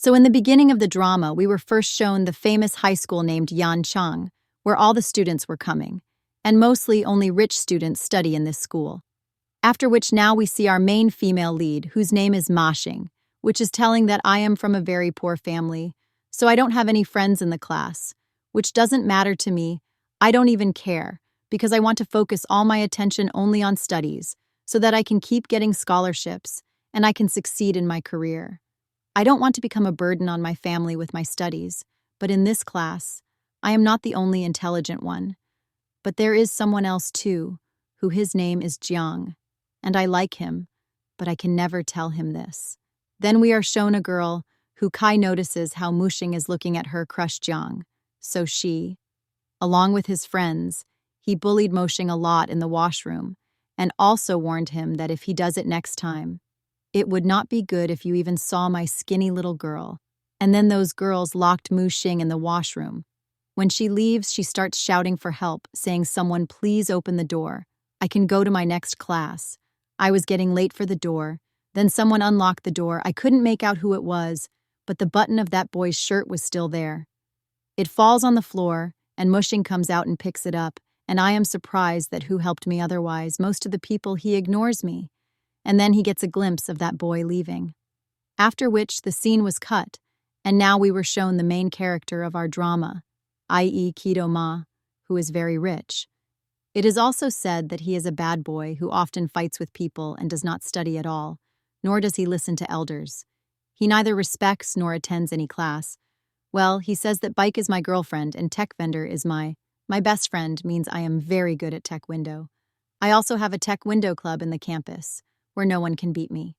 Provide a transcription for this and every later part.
So in the beginning of the drama, we were first shown the famous high school named Yancheng, where all the students were coming, and mostly only rich students study in this school. After which now we see our main female lead, whose name is Ma Xing, which is telling that I am from a very poor family, so I don't have any friends in the class, which doesn't matter to me. I don't even care, because I want to focus all my attention only on studies, so that I can keep getting scholarships, and I can succeed in my career. I don't want to become a burden on my family with my studies, but in this class, I am not the only intelligent one. But there is someone else too, who his name is Jiang, and I like him, but I can never tell him this. Then we are shown a girl who Kai notices how Muxing is looking at her crush Jiang, so she, along with his friends, he bullied Muxing a lot in the washroom, and also warned him that if he does it next time, it would not be good if you even saw my skinny little girl. And then those girls locked Muxing in the washroom. When she leaves, she starts shouting for help, saying, "Someone please open the door. I can go to my next class." I was getting late for the door. Then someone unlocked the door. I couldn't make out who it was, but the button of that boy's shirt was still there. It falls on the floor, and Muxing comes out and picks it up, and I am surprised that who helped me otherwise. Most of the people, he ignores me. And then he gets a glimpse of that boy leaving. After which the scene was cut, and now we were shown the main character of our drama, i.e. kdrama, who is very rich. It is also said that he is a bad boy who often fights with people and does not study at all, nor does he listen to elders. He neither respects nor attends any class. Well, he says that Bike is my girlfriend and Tech Vendor is my best friend means I am very good at Tech Window. I also have a Tech Window club in the campus, where no one can beat me.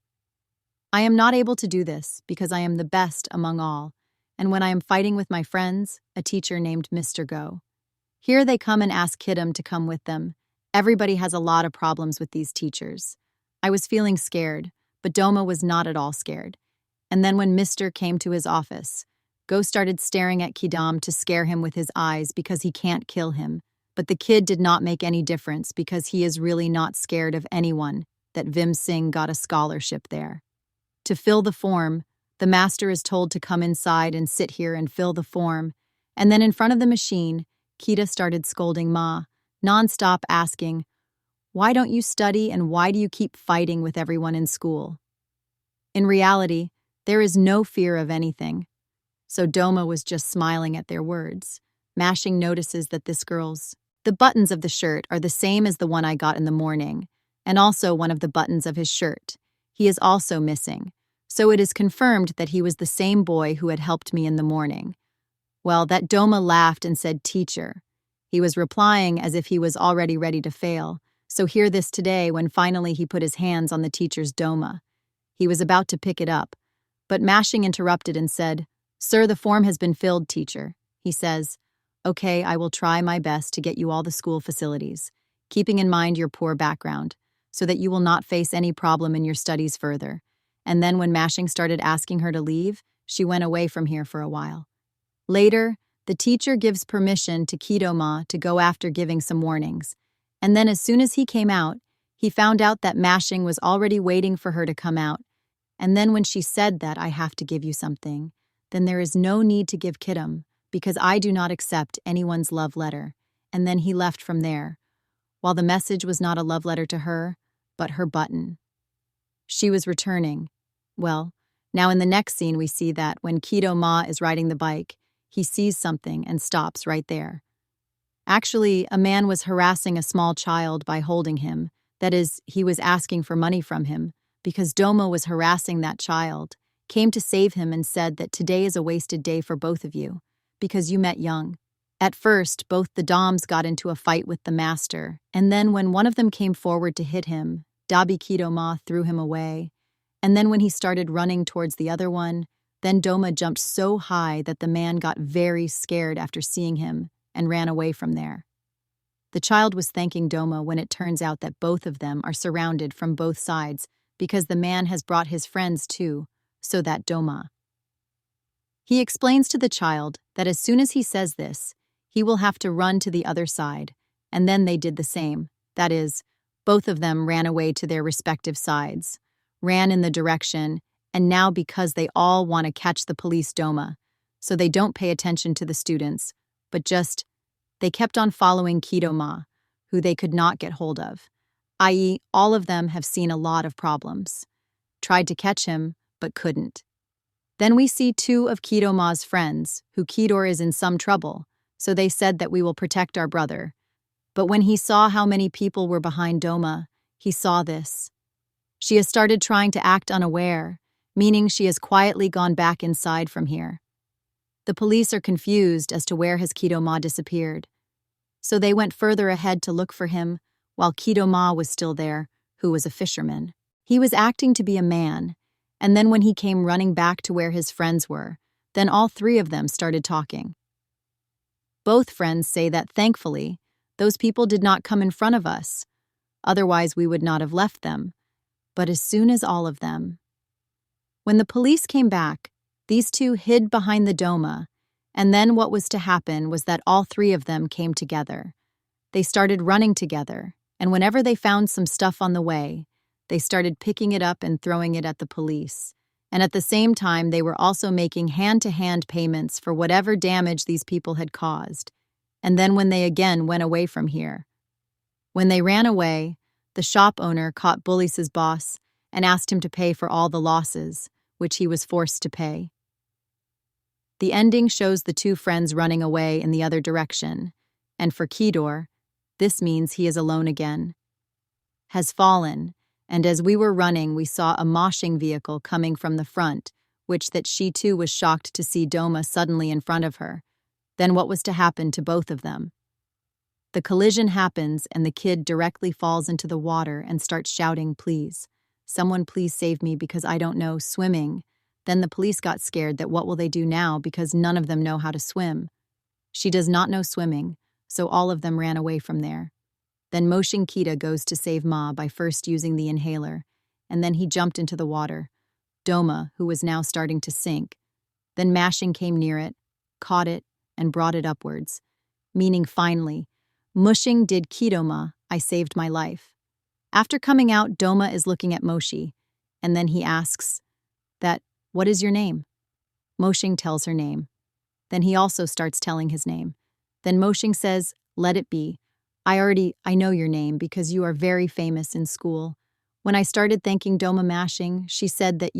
I am not able to do this because I am the best among all, and when I am fighting with my friends, a teacher named Mr. Go. Here they come and ask Kidam to come with them. Everybody has a lot of problems with these teachers. I was feeling scared, but Doma was not at all scared. And then when Mr. came to his office, Go started staring at Kidam to scare him with his eyes because he can't kill him. But the kid did not make any difference because he is really not scared of anyone. That Vim Singh got a scholarship there. To fill the form, the master is told to come inside and sit here and fill the form, and then in front of the machine, Kita started scolding Ma, non-stop asking, "Why don't you study and why do you keep fighting with everyone in school?" In reality, there is no fear of anything. So Doma was just smiling at their words. Mashing notices that this girl's the buttons of the shirt are the same as the one I got in the morning, and also one of the buttons of his shirt. He is also missing, so it is confirmed that he was the same boy who had helped me in the morning. Well, that Doma laughed and said, "Teacher." He was replying as if he was already ready to fail, so hear this today when finally he put his hands on the teacher's Doma. He was about to pick it up, but Mashing interrupted and said, "Sir, the form has been filled, teacher." He says, "Okay, I will try my best to get you all the school facilities, keeping in mind your poor background, so that you will not face any problem in your studies further." And then when Mashing started asking her to leave, she went away from here for a while. Later, the teacher gives permission to Kidoma to go after giving some warnings. And then as soon as he came out, he found out that Mashing was already waiting for her to come out. And then when she said that I have to give you something, then there is no need to give Kidam, because I do not accept anyone's love letter. And then he left from there, while the message was not a love letter to her, but her button. She was returning. Well, now in the next scene we see that when Kido Ma is riding the bike, he sees something and stops right there. Actually, a man was harassing a small child by holding him. That is, he was asking for money from him, because Doma was harassing that child, came to save him and said that today is a wasted day for both of you, because you met young. At first, both the Doms got into a fight with the master, and then when one of them came forward to hit him, Dabi Kido Ma threw him away. And then when he started running towards the other one, then Doma jumped so high that the man got very scared after seeing him and ran away from there. The child was thanking Doma when it turns out that both of them are surrounded from both sides because the man has brought his friends too, so that Doma. He explains to the child that as soon as he says this, he will have to run to the other side, and then they did the same. That is, both of them ran away to their respective sides, ran in the direction, and now because they all want to catch the police Doma, so they don't pay attention to the students, but just, they kept on following kdrama, who they could not get hold of, i.e., all of them have seen a lot of problems. Tried to catch him, but couldn't. Then we see two of kdrama's friends, who Kedor is in some trouble, so they said that we will protect our brother. But when he saw how many people were behind Doma, he saw this. She has started trying to act unaware, meaning she has quietly gone back inside from here. The police are confused as to where his kdrama disappeared. So they went further ahead to look for him, while kdrama was still there, who was a fisherman. He was acting to be a man, and then when he came running back to where his friends were, then all three of them started talking. Both friends say that, thankfully, those people did not come in front of us, otherwise we would not have left them, but as soon as all of them. When the police came back, these two hid behind the Doma, and then what was to happen was that all three of them came together. They started running together, and whenever they found some stuff on the way, they started picking it up and throwing it at the police. And at the same time, they were also making hand-to-hand payments for whatever damage these people had caused. And then when they again went away from here. When they ran away, the shop owner caught Bullis's boss and asked him to pay for all the losses, which he was forced to pay. The ending shows the two friends running away in the other direction, and for Kedor, this means he is alone again. Has fallen, and as we were running, we saw a moshing vehicle coming from the front, which that she too was shocked to see Doma suddenly in front of her. Then what was to happen to both of them? The collision happens and the kid directly falls into the water and starts shouting, "Please, someone please save me because I don't know swimming." Then the police got scared that what will they do now because none of them know how to swim. She does not know swimming, so all of them ran away from there. Then Moshin Kita goes to save Ma by first using the inhaler, and then he jumped into the water. Doma, who was now starting to sink. Then Mashing came near it, caught it, and brought it upwards, meaning finally, Mushing did kdrama, I saved my life. After coming out, Doma is looking at Moshi, and then he asks that, "What is your name?" Moshing tells her name. Then he also starts telling his name. Then Moshing says, "Let it be. I know your name because you are very famous in school. When I started thanking Doma Mashing, she said that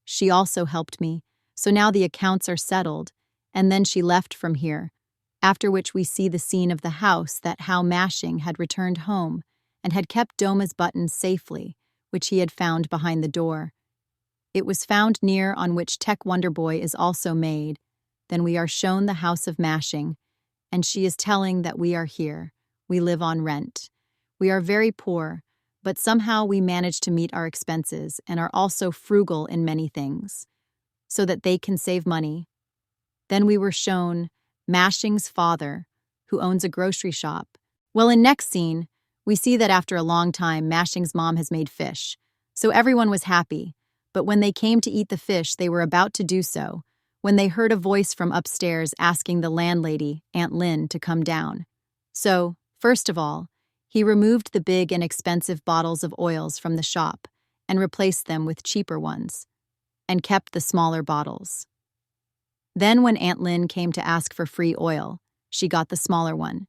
she also helped me. So now the accounts are settled." And then she left from here, after which we see the scene of the house that how Mashing had returned home and had kept Doma's buttons safely, which he had found behind the door. It was found near on which Tech Wonder Boy is also made. Then we are shown the house of Mashing, and she is telling that we are here. We live on rent. We are very poor, but somehow we manage to meet our expenses and are also frugal in many things, so that they can save money. Then we were shown Mashing's father, who owns a grocery shop. Well, in next scene, we see that after a long time, Mashing's mom has made fish, so everyone was happy. But when they came to eat the fish, they were about to do so, when they heard a voice from upstairs asking the landlady, Aunt Lynn, to come down. So, first of all, he removed the big and expensive bottles of oils from the shop and replaced them with cheaper ones, and kept the smaller bottles. Then when Aunt Lynn came to ask for free oil, she got the smaller one.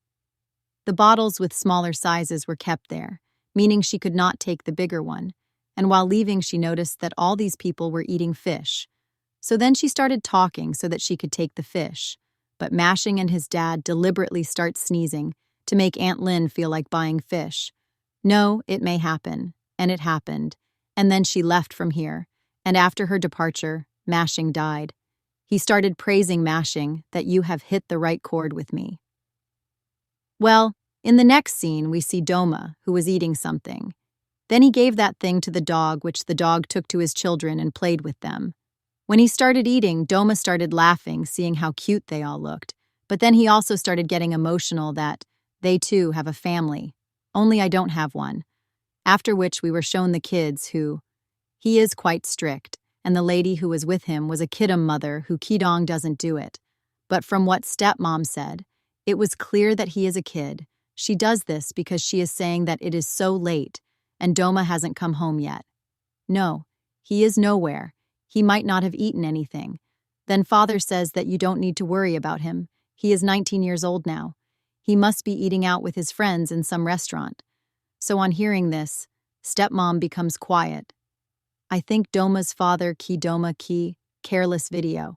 The bottles with smaller sizes were kept there, meaning she could not take the bigger one, and while leaving she noticed that all these people were eating fish. So then she started talking so that she could take the fish, but Mashing and his dad deliberately start sneezing to make Aunt Lynn feel like buying fish. No, it may happen, and it happened, and then she left from here, and after her departure, Mashing died. He started praising Mashing that you have hit the right chord with me. Well, in the next scene, we see Doma, who was eating something. Then he gave that thing to the dog, which the dog took to his children and played with them. When he started eating, Doma started laughing, seeing how cute they all looked. But then he also started getting emotional that they too have a family. Only I don't have one. After which we were shown the kids who, he is quite strict, and the lady who was with him was a kidam mother who kidong doesn't do it. But from what stepmom said, it was clear that he is a kid. She does this because she is saying that it is so late, and Doma hasn't come home yet. No, he is nowhere. He might not have eaten anything. Then father says that you don't need to worry about him. He is 19 years old now. He must be eating out with his friends in some restaurant. So on hearing this, stepmom becomes quiet. I think Doma's father kdrama careless video,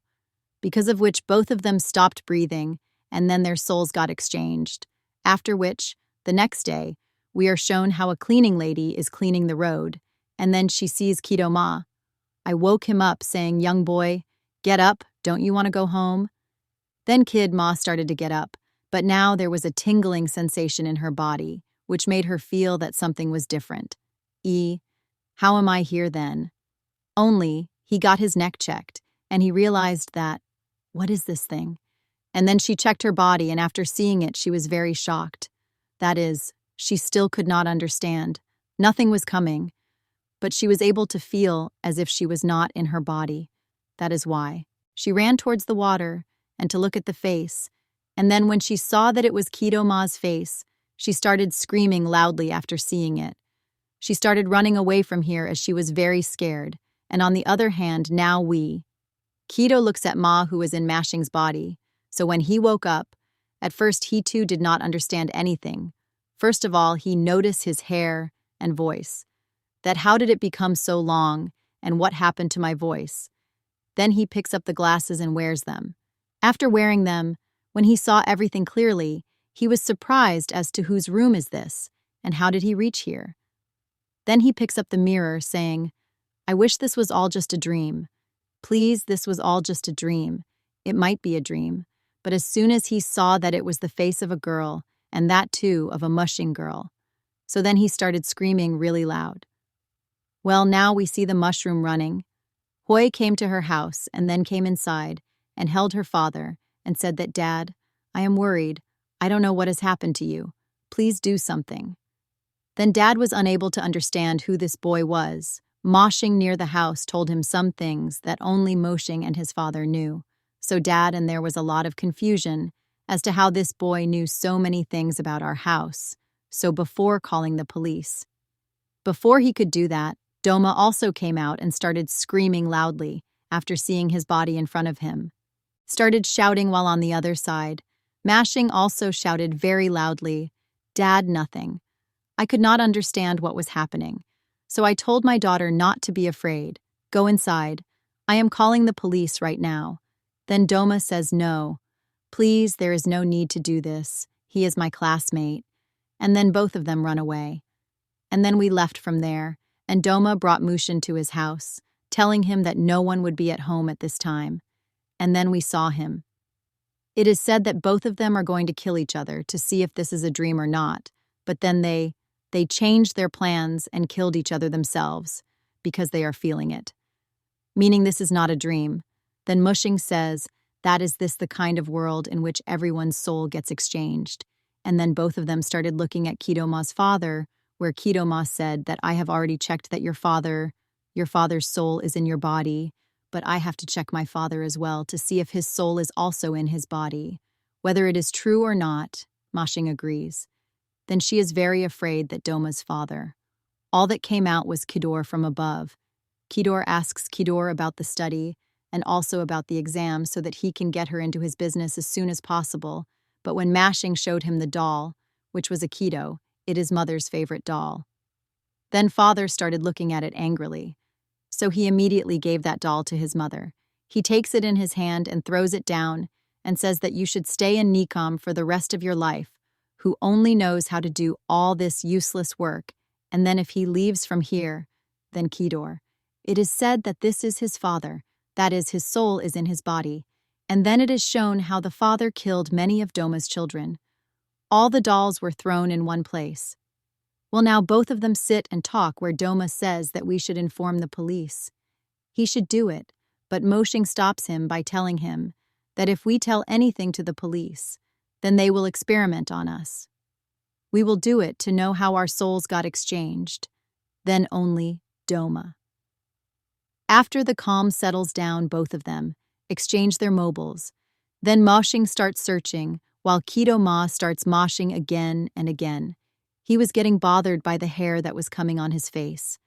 because of which both of them stopped breathing and then their souls got exchanged. After which, the next day, we are shown how a cleaning lady is cleaning the road, and then she sees kdrama. I woke him up saying, "Young boy, get up, don't you want to go home?" Then Kid Ma started to get up, but now there was a tingling sensation in her body, which made her feel that something was different. How am I here then? Only, he got his neck checked, and he realized that, what is this thing? And then she checked her body, and after seeing it, she was very shocked. That is, she still could not understand. Nothing was coming, but she was able to feel as if she was not in her body. That is why. She ran towards the water and to look at the face, and then when she saw that it was kdrama's face, she started screaming loudly after seeing it. She started running away from here as she was very scared, and on the other hand, now Kido looks at Ma, who is in Mashing's body, so when he woke up, at first he too did not understand anything. First of all, he noticed his hair and voice. That how did it become so long, and what happened to my voice? Then he picks up the glasses and wears them. After wearing them, when he saw everything clearly, he was surprised as to whose room is this, and how did he reach here? Then he picks up the mirror, saying, I wish this was all just a dream. Please, this was all just a dream. It might be a dream. But as soon as he saw that it was the face of a girl, and that too of a mushing girl, so then he started screaming really loud. Well, now we see the mushroom running. Hoi came to her house and then came inside and held her father and said that, Dad, I am worried. I don't know what has happened to you. Please do something. Then Dad was unable to understand who this boy was. Moshing near the house told him some things that only Moshing and his father knew. So Dad and there was a lot of confusion as to how this boy knew so many things about our house. So before calling the police. Before he could do that, Doma also came out and started screaming loudly after seeing his body in front of him. Started shouting while on the other side. Mashing also shouted very loudly, Dad, nothing. I could not understand what was happening. So I told my daughter not to be afraid. Go inside. I am calling the police right now. Then Doma says no. Please, there is no need to do this. He is my classmate. And then both of them run away. And then we left from there, and Doma brought Mushin to his house, telling him that no one would be at home at this time. And then we saw him. It is said that both of them are going to kill each other to see if this is a dream or not, but then they changed their plans and killed each other themselves because they are feeling it. Meaning this is not a dream. Then Mushing says, that is this the kind of world in which everyone's soul gets exchanged. And then both of them started looking at Kidoma's father, where Kidoma said that I have already checked that your father's soul is in your body, but I have to check my father as well to see if his soul is also in his body. Whether it is true or not, Moshing agrees. Then she is very afraid that Doma's father. All that came out was Kidor from above. Kidor asks Kidor about the study and also about the exam so that he can get her into his business as soon as possible. But when Mashing showed him the doll, which was a Kido, it is mother's favorite doll. Then father started looking at it angrily. So he immediately gave that doll to his mother. He takes it in his hand and throws it down and says that you should stay in Nikom for the rest of your life, who only knows how to do all this useless work, and then if he leaves from here, then Kidor. It is said that this is his father, that is, his soul is in his body, and then it is shown how the father killed many of Doma's children. All the dolls were thrown in one place. Well, now both of them sit and talk where Doma says that we should inform the police. He should do it, but Moshing stops him by telling him that if we tell anything to the police, then they will experiment on us. We will do it to know how our souls got exchanged. Then only Doma. After the calm settles down, both of them exchange their mobiles. Then Moshing starts searching, while Kidoma starts moshing again and again. He was getting bothered by the hair that was coming on his face.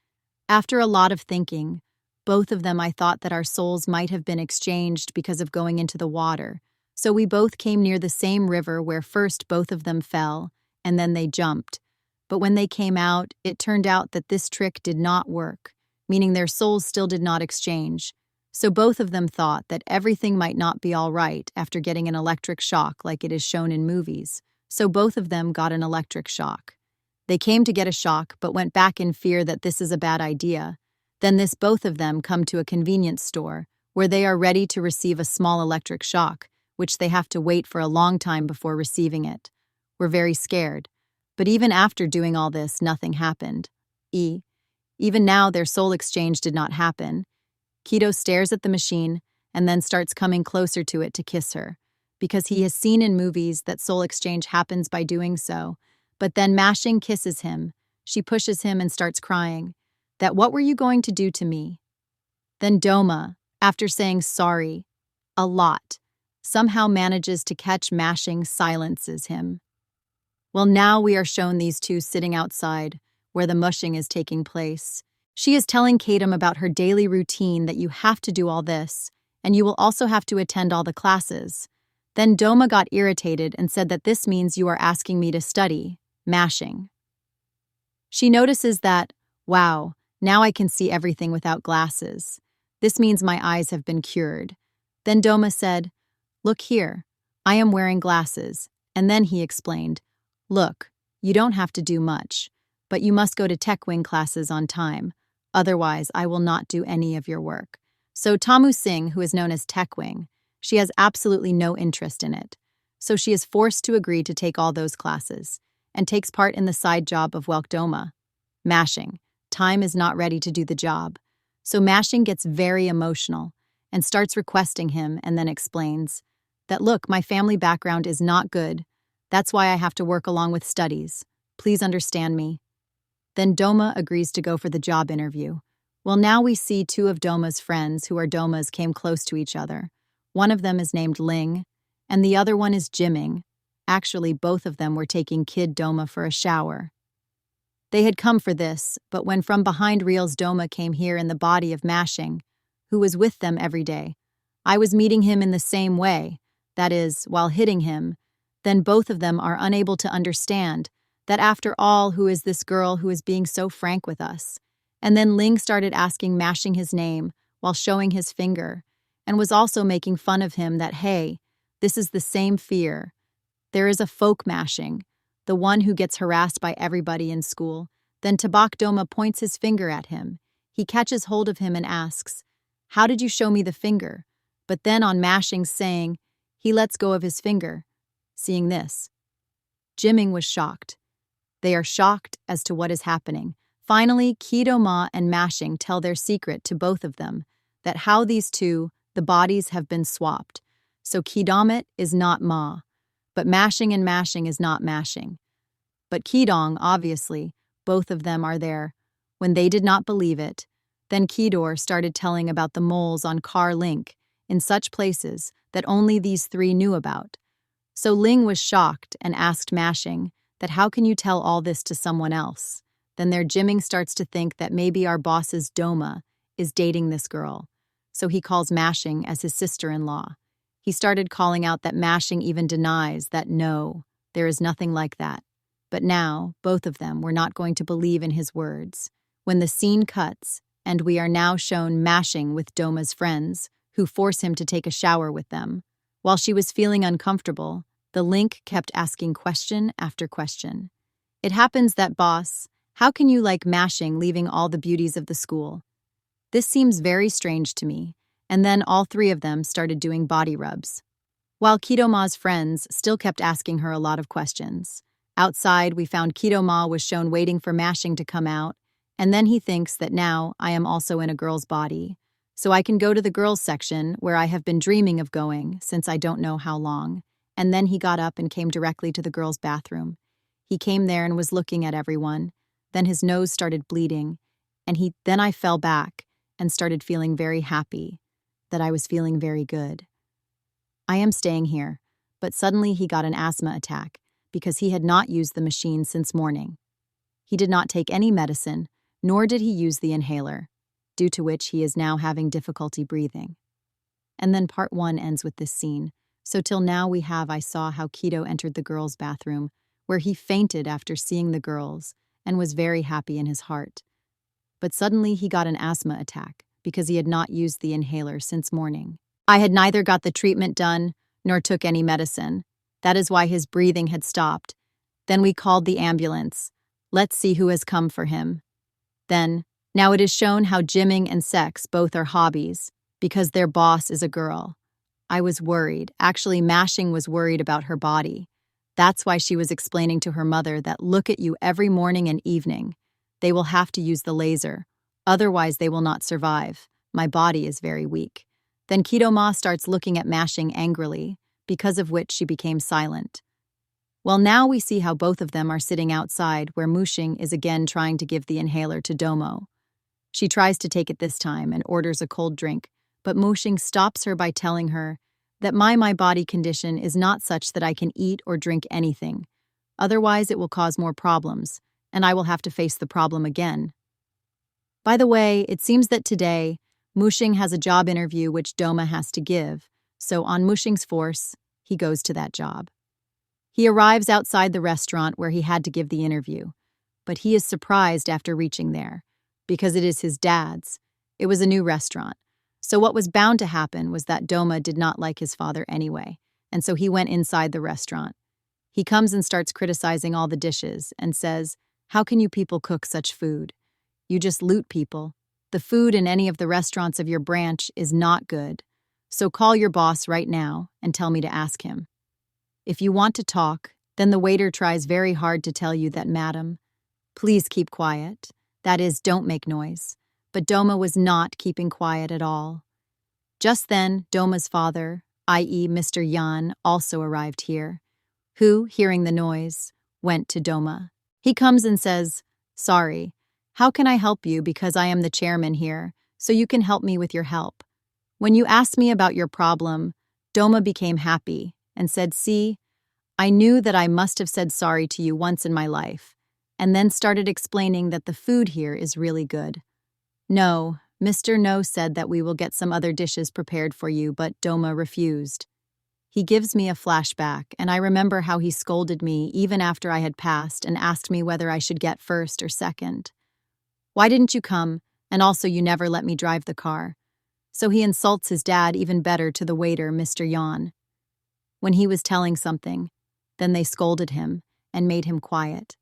After a lot of thinking, Both of them I thought that our souls might have been exchanged because of going into the water. So we both came near the same river where first both of them fell, and then they jumped. But when they came out, it turned out that this trick did not work, meaning their souls still did not exchange. So both of them thought that everything might not be all right after getting an electric shock like it is shown in movies. So both of them got an electric shock. They came to get a shock but went back in fear that this is a bad idea. Then both of them come to a convenience store where they are ready to receive a small electric shock, which they have to wait for a long time before receiving it. We're very scared. But even after doing all this, nothing happened. Even now, their soul exchange did not happen. Kido stares at the machine and then starts coming closer to it to kiss her, because he has seen in movies that soul exchange happens by doing so. But then Mashing kisses him. She pushes him and starts crying. That what were you going to do to me? Then Doma, after saying sorry a lot, somehow manages to catch Mashing, silences him. Well, now we are shown these two sitting outside, where the mushing is taking place. She is telling kdrama about her daily routine that you have to do all this, and you will also have to attend all the classes. Then Doma got irritated and said that this means you are asking me to study, Mashing. She notices that, wow, now I can see everything without glasses. This means my eyes have been cured. Then Doma said, look here, I am wearing glasses. And then he explained, look, you don't have to do much, but you must go to tech wing classes on time. Otherwise, I will not do any of your work. So Tamu Singh, who is known as tech wing, she has absolutely no interest in it. So she is forced to agree to take all those classes and takes part in the side job of Welk Doma. Mashing. Time is not ready to do the job. So Mashing gets very emotional and starts requesting him and then explains that, look, my family background is not good. That's why I have to work along with studies. Please understand me. Then Doma agrees to go for the job interview. Well, now we see two of Doma's friends who are Domas came close to each other. One of them is named Ling, and the other one is Jimming. Actually, both of them were taking Kid Doma for a shower. They had come for this, but when from behind reels Doma came here in the body of Mashing, who was with them every day. I was meeting him in the same way, that is, while hitting him. Then both of them are unable to understand that after all, who is this girl who is being so frank with us? And then Ling started asking Mashing his name while showing his finger, and was also making fun of him that, hey, this is the same fear. There is a folk Mashing, the one who gets harassed by everybody in school. Then Tabak Doma points his finger at him. He catches hold of him and asks, how did you show me the finger? But then on Mashing's saying, he lets go of his finger. Seeing this, Jimming was shocked. They are shocked as to what is happening. Finally, kdrama and Mashing tell their secret to both of them, that how these two, the bodies have been swapped. So kdrama is not Ma, but Mashing and Mashing is not Mashing. But Kidong, obviously, both of them are there. When they did not believe it, then Kidor started telling about the moles on Car Link in such places that only these three knew about. So Ling was shocked and asked Mashing that how can you tell all this to someone else? Then their Jimming starts to think that maybe our boss's Doma is dating this girl. So he calls Mashing as his sister-in-law. He started calling out that Mashing even denies that no, there is nothing like that. But now, both of them were not going to believe in his words. When the scene cuts, and we are now shown Mashing with Doma's friends, who force him to take a shower with them. While she was feeling uncomfortable, the Link kept asking question after question. It happens that, boss, how can you like Mashing leaving all the beauties of the school? This seems very strange to me. And then all three of them started doing body rubs. While Kidoma's friends still kept asking her a lot of questions. Outside, we found Kidoma was shown waiting for Mashing to come out, and then he thinks that now I am also in a girl's body. So I can go to the girls' section where I have been dreaming of going since I don't know how long. And then he got up and came directly to the girls' bathroom. He came there and was looking at everyone. Then his nose started bleeding, and then I fell back and started feeling very happy, that I was feeling very good. I am staying here, but suddenly he got an asthma attack because he had not used the machine since morning. He did not take any medicine, nor did he use the inhaler. due to which he is now having difficulty breathing. And then part 1 ends with this scene. So till now I saw how Kido entered the girls' bathroom, where he fainted after seeing the girls and was very happy in his heart. But suddenly he got an asthma attack because he had not used the inhaler since morning. I had neither got the treatment done nor took any medicine. That is why his breathing had stopped. Then we called the ambulance. Let's see who has come for him. Then, now it is shown how gymming and sex both are hobbies, because their boss is a girl. I was worried. Actually, Mashing was worried about her body. That's why she was explaining to her mother that look at you every morning and evening. They will have to use the laser. Otherwise, they will not survive. My body is very weak. Then kdrama starts looking at Mashing angrily, because of which she became silent. Well, now we see how both of them are sitting outside, where Mushing is again trying to give the inhaler to Domo. She tries to take it this time and orders a cold drink, but Mushing stops her by telling her that my body condition is not such that I can eat or drink anything. Otherwise, it will cause more problems, and I will have to face the problem again. By the way, it seems that today, Mushing has a job interview which Doma has to give, so on Mushing's force, he goes to that job. He arrives outside the restaurant where he had to give the interview, but he is surprised after reaching there, because it is his dad's. It was a new restaurant, so what was bound to happen was that Doma did not like his father anyway, and so he went inside the restaurant. He comes and starts criticizing all the dishes and says, "How can you people cook such food? You just loot people. The food in any of the restaurants of your branch is not good. So call your boss right now and tell me to ask him." If you want to talk, then the waiter tries very hard to tell you that, "Madam, please keep quiet. That is, don't make noise." But Doma was not keeping quiet at all. Just then, Doma's father, i.e. Mr. Yan, also arrived here, who, hearing the noise, went to Doma. He comes and says, "Sorry, how can I help you because I am the chairman here, so you can help me with your help? When you asked me about your problem, Doma became happy and said, 'See, I knew that I must have said sorry to you once in my life,' and then started explaining that the food here is really good. No, Mr. No said that we will get some other dishes prepared for you, but Doma refused. He gives me a flashback, and I remember how he scolded me even after I had passed and asked me whether I should get first or second. Why didn't you come? And also you never let me drive the car." So he insults his dad even better to the waiter, Mr. Yan. When he was telling something, then they scolded him and made him quiet.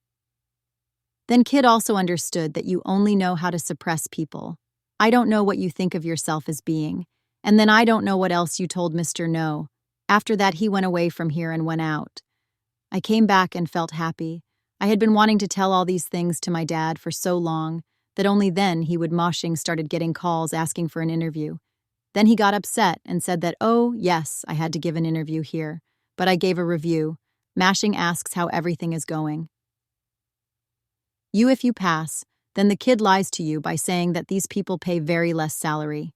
Then Kid also understood that you only know how to suppress people. I don't know what you think of yourself as being, and then I don't know what else you told Mr. No. After that, he went away from here and went out. I came back and felt happy. I had been wanting to tell all these things to my dad for so long that only then Moshing started getting calls asking for an interview. Then he got upset and said that, "Oh, yes, I had to give an interview here, but I gave a review." Mashing asks how everything is going. If you pass, then the kid lies to you by saying that these people pay very less salary.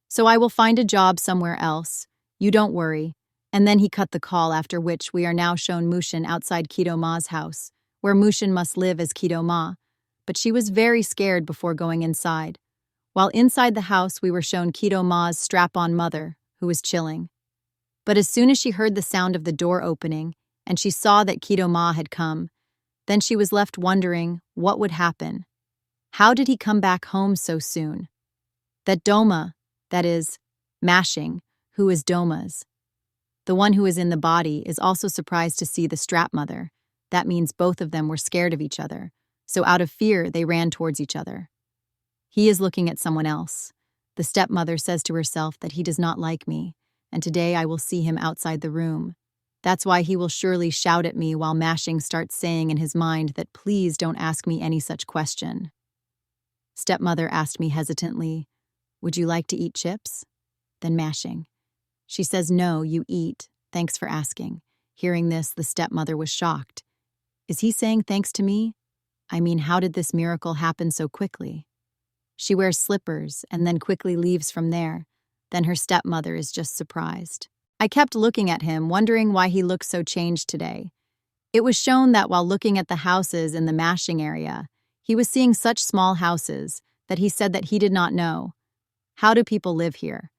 So I will find a job somewhere else. You don't worry. And then he cut the call, after which we are now shown Mushin outside kdrama's house, where Mushin must live as kdrama, but she was very scared before going inside. While inside the house, we were shown kdrama's strap-on mother, who was chilling. But as soon as she heard the sound of the door opening, and she saw that kdrama had come, then she was left wondering what would happen. How did he come back home so soon? That Doma, that is, Mashing, who is Doma's, the one who is in the body, is also surprised to see the strap mother. That means both of them were scared of each other, so out of fear they ran towards each other. He is looking at someone else. The stepmother says to herself that he does not like me, and today I will see him outside the room. That's why he will surely shout at me while Mashing starts saying in his mind that please don't ask me any such question. Stepmother asked me hesitantly, "Would you like to eat chips?" Then Mashing. She says, "No, you eat. Thanks for asking." Hearing this, the stepmother was shocked. Is he saying thanks to me? I mean, how did this miracle happen so quickly? She wears slippers and then quickly leaves from there. Then her stepmother is just surprised. I kept looking at him, wondering why he looked so changed today. It was shown that while looking at the houses in the Mashing area, he was seeing such small houses that he said that he did not know. How do people live here?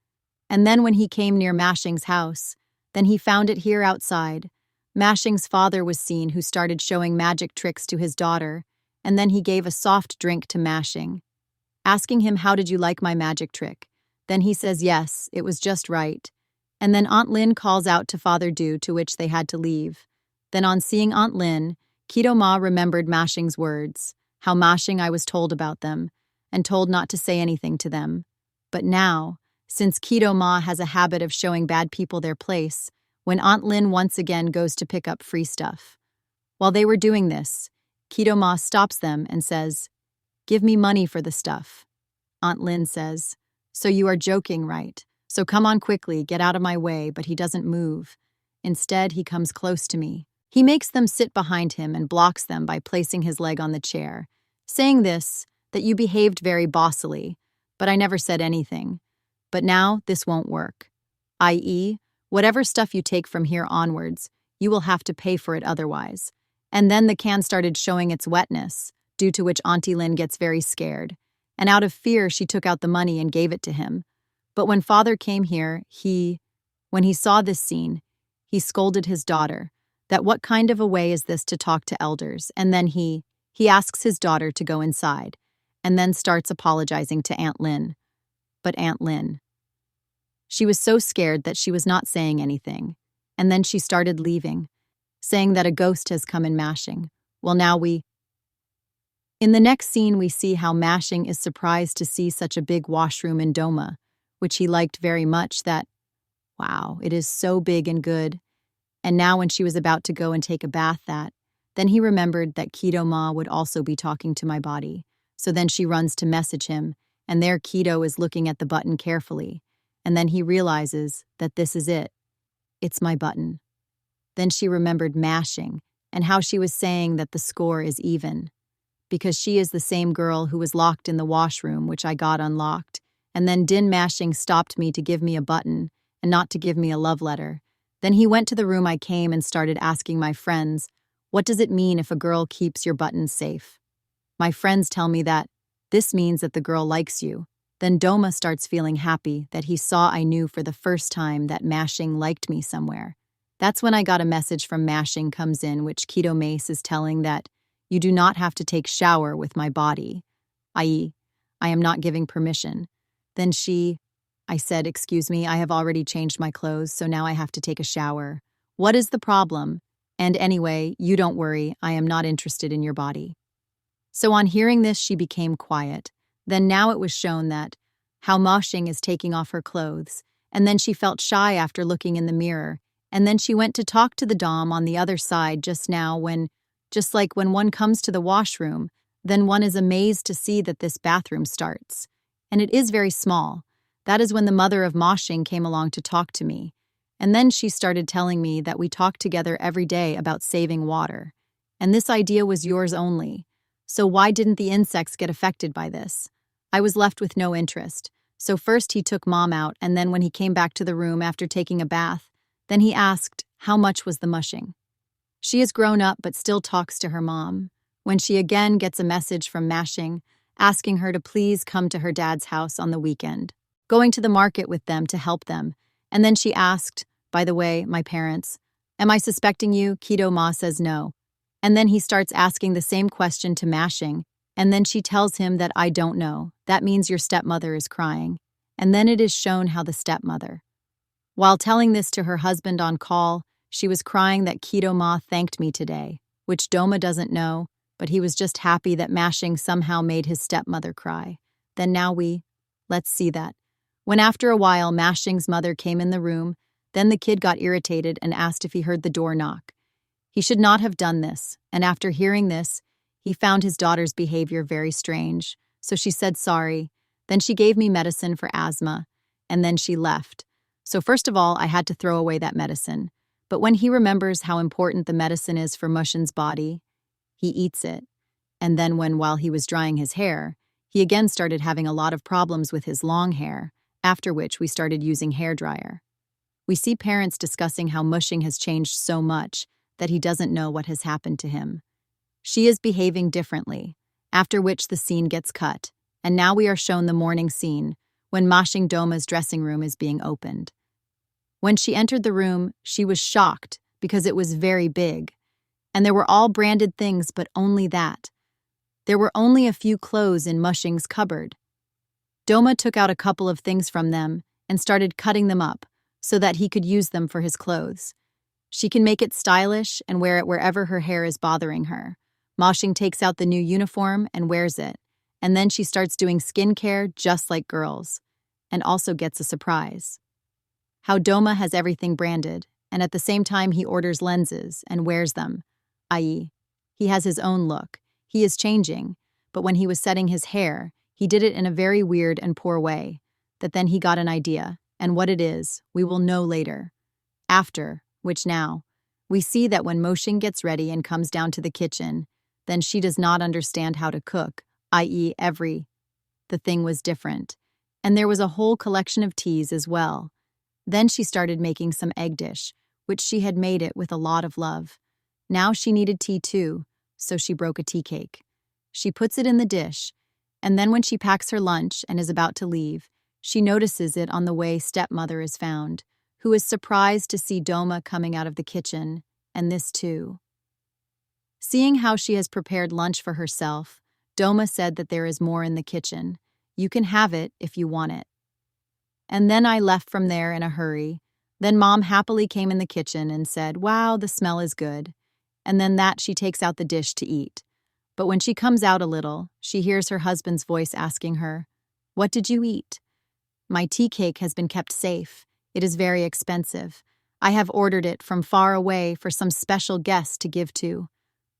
And then when he came near Mashing's house, then he found it here outside. Mashing's father was seen, who started showing magic tricks to his daughter, and then he gave a soft drink to Mashing, asking him, "How did you like my magic trick?" Then he says, "Yes, it was just right." And then Aunt Lin calls out to Father Du, to which they had to leave. Then on seeing Aunt Lin, kdrama remembered Mashing's words, how Mashing I was told about them, and told not to say anything to them. But now, since kdrama has a habit of showing bad people their place, when Aunt Lin once again goes to pick up free stuff. While they were doing this, kdrama stops them and says, "Give me money for the stuff." Aunt Lin says, "So you are joking, right? So come on quickly, get out of my way," but he doesn't move. Instead, he comes close to me. He makes them sit behind him and blocks them by placing his leg on the chair, saying this, that you behaved very bossily, but I never said anything. But now this won't work. I.e., whatever stuff you take from here onwards, you will have to pay for it otherwise. And then the can started showing its wetness, due to which Auntie Lin gets very scared. And out of fear, she took out the money and gave it to him. But when Father came here, when he saw this scene, he scolded his daughter, that what kind of a way is this to talk to elders? And then he asks his daughter to go inside, and then starts apologizing to Aunt Lin. But Aunt Lin, she was so scared that she was not saying anything, and then she started leaving, saying that a ghost has come in Mashing. Well, now in the next scene, we see how Mashing is surprised to see such a big washroom in Doma, which he liked very much, that, wow, it is so big and good. And now when she was about to go and take a bath, then he remembered that kdrama would also be talking to my body. So then she runs to message him, and there Kido is looking at the button carefully, and then he realizes that this is it. It's my button. Then she remembered Mashing, and how she was saying that the score is even, because she is the same girl who was locked in the washroom, which I got unlocked, and then Din Mashing stopped me to give me a button, and not to give me a love letter. Then he went to the room I came and started asking my friends, what does it mean if a girl keeps your buttons safe? My friends tell me that this means that the girl likes you. Then Doma starts feeling happy that he saw I knew for the first time that Mashing liked me somewhere. That's when I got a message from Mashing comes in, which Kido Mace is telling that you do not have to take shower with my body, i.e., I am not giving permission. Then I said, "Excuse me, I have already changed my clothes, so now I have to take a shower. What is the problem? And anyway, you don't worry, I am not interested in your body." So on hearing this, she became quiet. Then now it was shown that how Mashing is taking off her clothes, and then she felt shy after looking in the mirror, and then she went to talk to the dom on the other side just now just like when one comes to the washroom, then one is amazed to see that this bathroom starts. And it is very small. That is when the mother of Mashing came along to talk to me. And then she started telling me that we talk together every day about saving water. And this idea was yours only. So why didn't the insects get affected by this? I was left with no interest. So first he took Mom out, and then when he came back to the room after taking a bath, then he asked, how much was the mushing? She is grown up but still talks to her mom. When she again gets a message from Mashing, asking her to please come to her dad's house on the weekend, going to the market with them to help them. And then she asked, by the way, my parents, am I suspecting you? Kido Ma says no. And then he starts asking the same question to Mashing, and then she tells him that I don't know. That means your stepmother is crying. And then it is shown how the stepmother. While telling this to her husband on call, she was crying that Kido Ma thanked me today, which Doma doesn't know, but he was just happy that Mashing somehow made his stepmother cry. Then now let's see that. When after a while Mashing's mother came in the room, then the kid got irritated and asked if he heard the door knock. He should not have done this, and after hearing this, he found his daughter's behavior very strange, so she said sorry. Then she gave me medicine for asthma, and then she left. So first of all, I had to throw away that medicine. But when he remembers how important the medicine is for Mushin's body, he eats it. And then while he was drying his hair, he again started having a lot of problems with his long hair, after which we started using hairdryer. We see parents discussing how Mushing has changed so much that he doesn't know what has happened to him. She is behaving differently, after which the scene gets cut, And now we are shown the morning scene, when Mashing Doma's dressing room is being opened. When she entered the room, she was shocked because it was very big, and there were all branded things, but only that. There were only a few clothes in Mushing's cupboard. Doma took out a couple of things from them and started cutting them up so that he could use them for his clothes. She can make it stylish and wear it wherever her hair is bothering her. Moshing takes out the new uniform and wears it, and then she starts doing skincare just like girls, and also gets a surprise. How Doma has everything branded, and at the same time he orders lenses and wears them, i.e., he has his own look. He is changing, but when he was setting his hair, he did it in a very weird and poor way, that then he got an idea, and what it is, we will know later. After, which now, we see that when Moshing gets ready and comes down to the kitchen, then she does not understand how to cook, i.e. the thing was different. And there was a whole collection of teas as well. Then she started making some egg dish, which she had made it with a lot of love. Now she needed tea too, so she broke a tea cake. She puts it in the dish, and then when she packs her lunch and is about to leave, she notices it on the way stepmother is found, who is surprised to see Doma coming out of the kitchen, and this too. Seeing how she has prepared lunch for herself, Doma said that there is more in the kitchen. You can have it if you want it. And then I left from there in a hurry. Then Mom happily came in the kitchen and said, "Wow, the smell is good." And then that she takes out the dish to eat. But when she comes out a little, she hears her husband's voice asking her, "What did you eat?" "My tea cake has been kept safe. It is very expensive. I have ordered it from far away for some special guest to give to."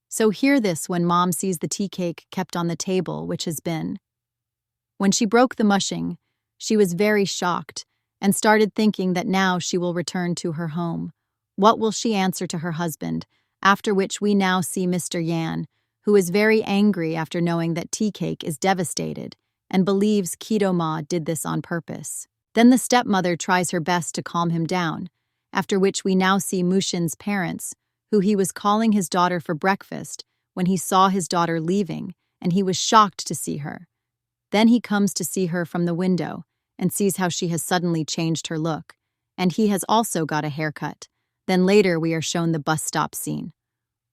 So hear this when Mom sees the tea cake kept on the table, which has been. When she broke the mushing, she was very shocked and started thinking that now she will return to her home. What will she answer to her husband? After which we now see Mr. Yan, who is very angry after knowing that tea cake is devastated and believes kdrama did this on purpose. Then the stepmother tries her best to calm him down, after which we now see Mushin's parents, who he was calling his daughter for breakfast when he saw his daughter leaving, and he was shocked to see her. Then he comes to see her from the window and sees how she has suddenly changed her look, and he has also got a haircut. Then later we are shown the bus stop scene.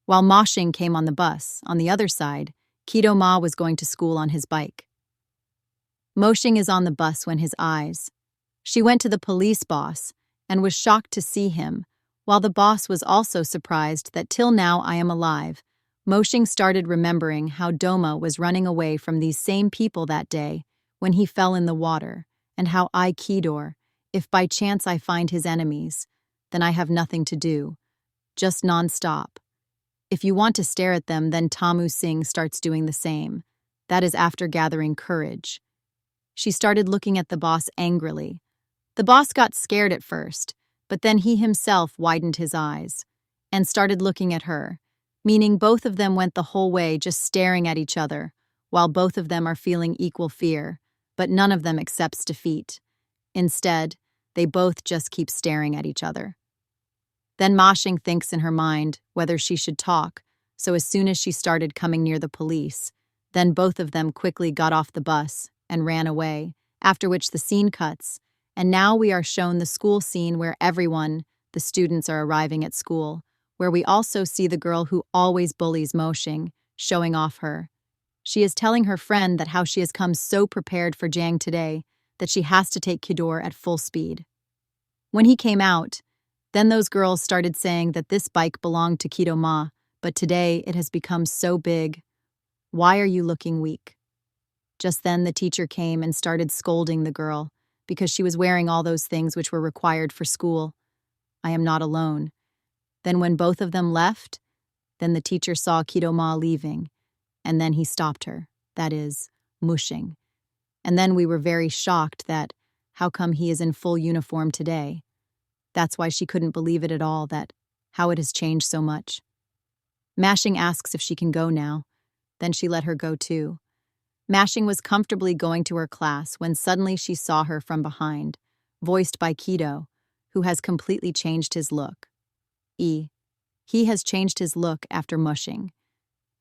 While Moshing came on the bus, on the other side, kdrama was going to school on his bike. Moshing is on the bus when his eyes. She went to the police boss and was shocked to see him, while the boss was also surprised that till now I am alive. Moshing started remembering how Doma was running away from these same people that day when he fell in the water, and how I Kidor, if by chance I find his enemies, then I have nothing to do, just non-stop. If you want to stare at them, then Tamu Singh starts doing the same. That is after gathering courage. She started looking at the boss angrily. The boss got scared at first, but then he himself widened his eyes and started looking at her, meaning both of them went the whole way just staring at each other, while both of them are feeling equal fear, but none of them accepts defeat. Instead, they both just keep staring at each other. Then Moshing thinks in her mind whether she should talk, so as soon as she started coming near the police, then both of them quickly got off the bus and ran away, after which the scene cuts, and now we are shown the school scene where everyone, the students, are arriving at school, where we also see the girl who always bullies Moshing, showing off her. She is telling her friend that how she has come so prepared for Jang today that she has to take Kidor at full speed. When he came out, then those girls started saying that this bike belonged to kdrama, but today it has become so big. Why are you looking weak? Just then the teacher came and started scolding the girl because she was wearing all those things which were required for school. I am not alone. Then when both of them left, then the teacher saw kdrama leaving, and then he stopped her, that is, Mushing. And then we were very shocked that how come he is in full uniform today? That's why she couldn't believe it at all, that how it has changed so much. Mashing asks if she can go now. Then she let her go too. Mashing was comfortably going to her class when suddenly she saw her from behind, voiced by Kido, who has completely changed his look. He has changed his look after mushing.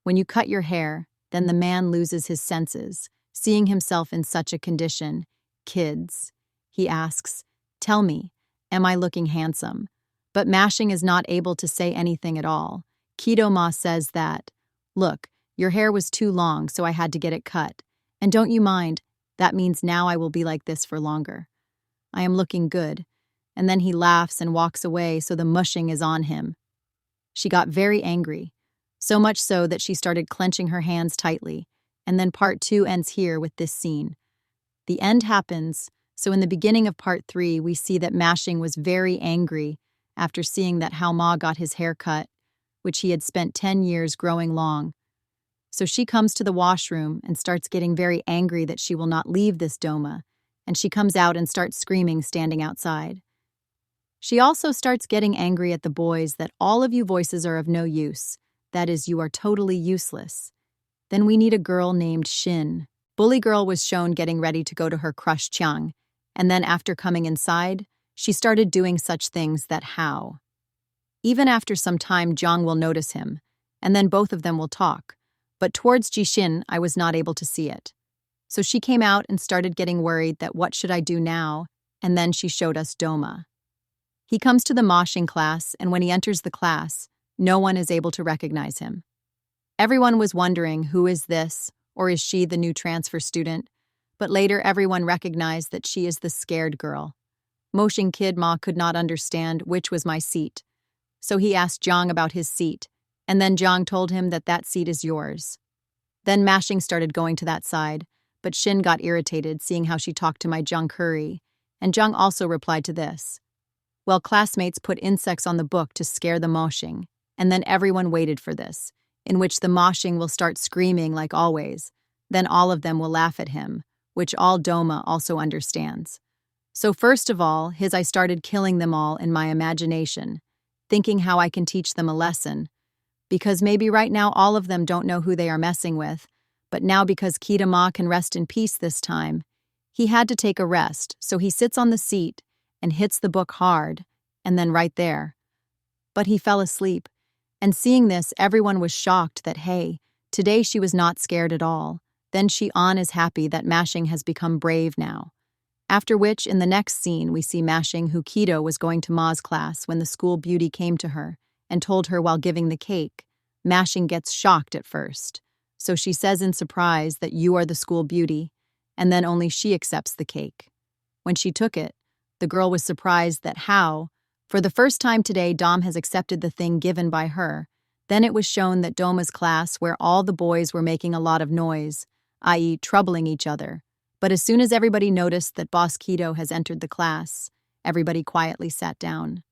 When you cut your hair, then the man loses his senses, Seeing himself in such a condition, "Kids," he asks, "tell me, am I looking handsome?" But Mashing is not able to say anything at all. kdrama says that, "Look, your hair was too long, so I had to get it cut. And don't you mind, that means now I will be like this for longer. I am looking good." And then he laughs and walks away, so the mushing is on him. She got very angry, so much so that she started clenching her hands tightly. And then part 2 ends here with this scene. The end happens, so in the beginning of part 3, we see that Mashing was very angry after seeing that How Ma got his hair cut, which he had spent 10 years growing long. So she comes to the washroom and starts getting very angry that she will not leave this Doma, and she comes out and starts screaming standing outside. She also starts getting angry at the boys that all of you voices are of no use, that is, you are totally useless. Then we need a girl named Shin. Bully Girl was shown getting ready to go to her crush Chiang, and then after coming inside, she started doing such things that how. Even after some time, Jiang will notice him, and then both of them will talk. But towards Jishin, I was not able to see it. So she came out and started getting worried that what should I do now, and then she showed us Doma. He comes to the moshing class, and when he enters the class, no one is able to recognize him. Everyone was wondering, who is this, or is she the new transfer student? But later everyone recognized that she is the scared girl. Moshing Kid Ma could not understand which was my seat. So he asked Jiang about his seat, and then Jiang told him that that seat is yours. Then Mashing started going to that side, but Shin got irritated seeing how she talked to my Jiang Curry, and Jiang also replied to this. Well, classmates put insects on the book to scare the moshing, and then everyone waited for this, in which the moshing will start screaming like always. Then all of them will laugh at him, which all Doma also understands. So first of all, I started killing them all in my imagination, thinking how I can teach them a lesson, because maybe right now all of them don't know who they are messing with, but now because kdrama can rest in peace this time, he had to take a rest, so he sits on the seat and hits the book hard, and then right there. But he fell asleep, and seeing this, everyone was shocked that, hey, today she was not scared at all. Then Shi-an is happy that Mashing has become brave now. After which, in the next scene, we see Mashing who Kido was going to Ma's class when the school beauty came to her and told her while giving the cake. Mashing gets shocked at first. So she says in surprise that you are the school beauty, and then only she accepts the cake. When she took it, the girl was surprised that how, for the first time today, Dom has accepted the thing given by her. Then it was shown that Doma's class, where all the boys were making a lot of noise, i.e. troubling each other. But as soon as everybody noticed that Boss Kido has entered the class, everybody quietly sat down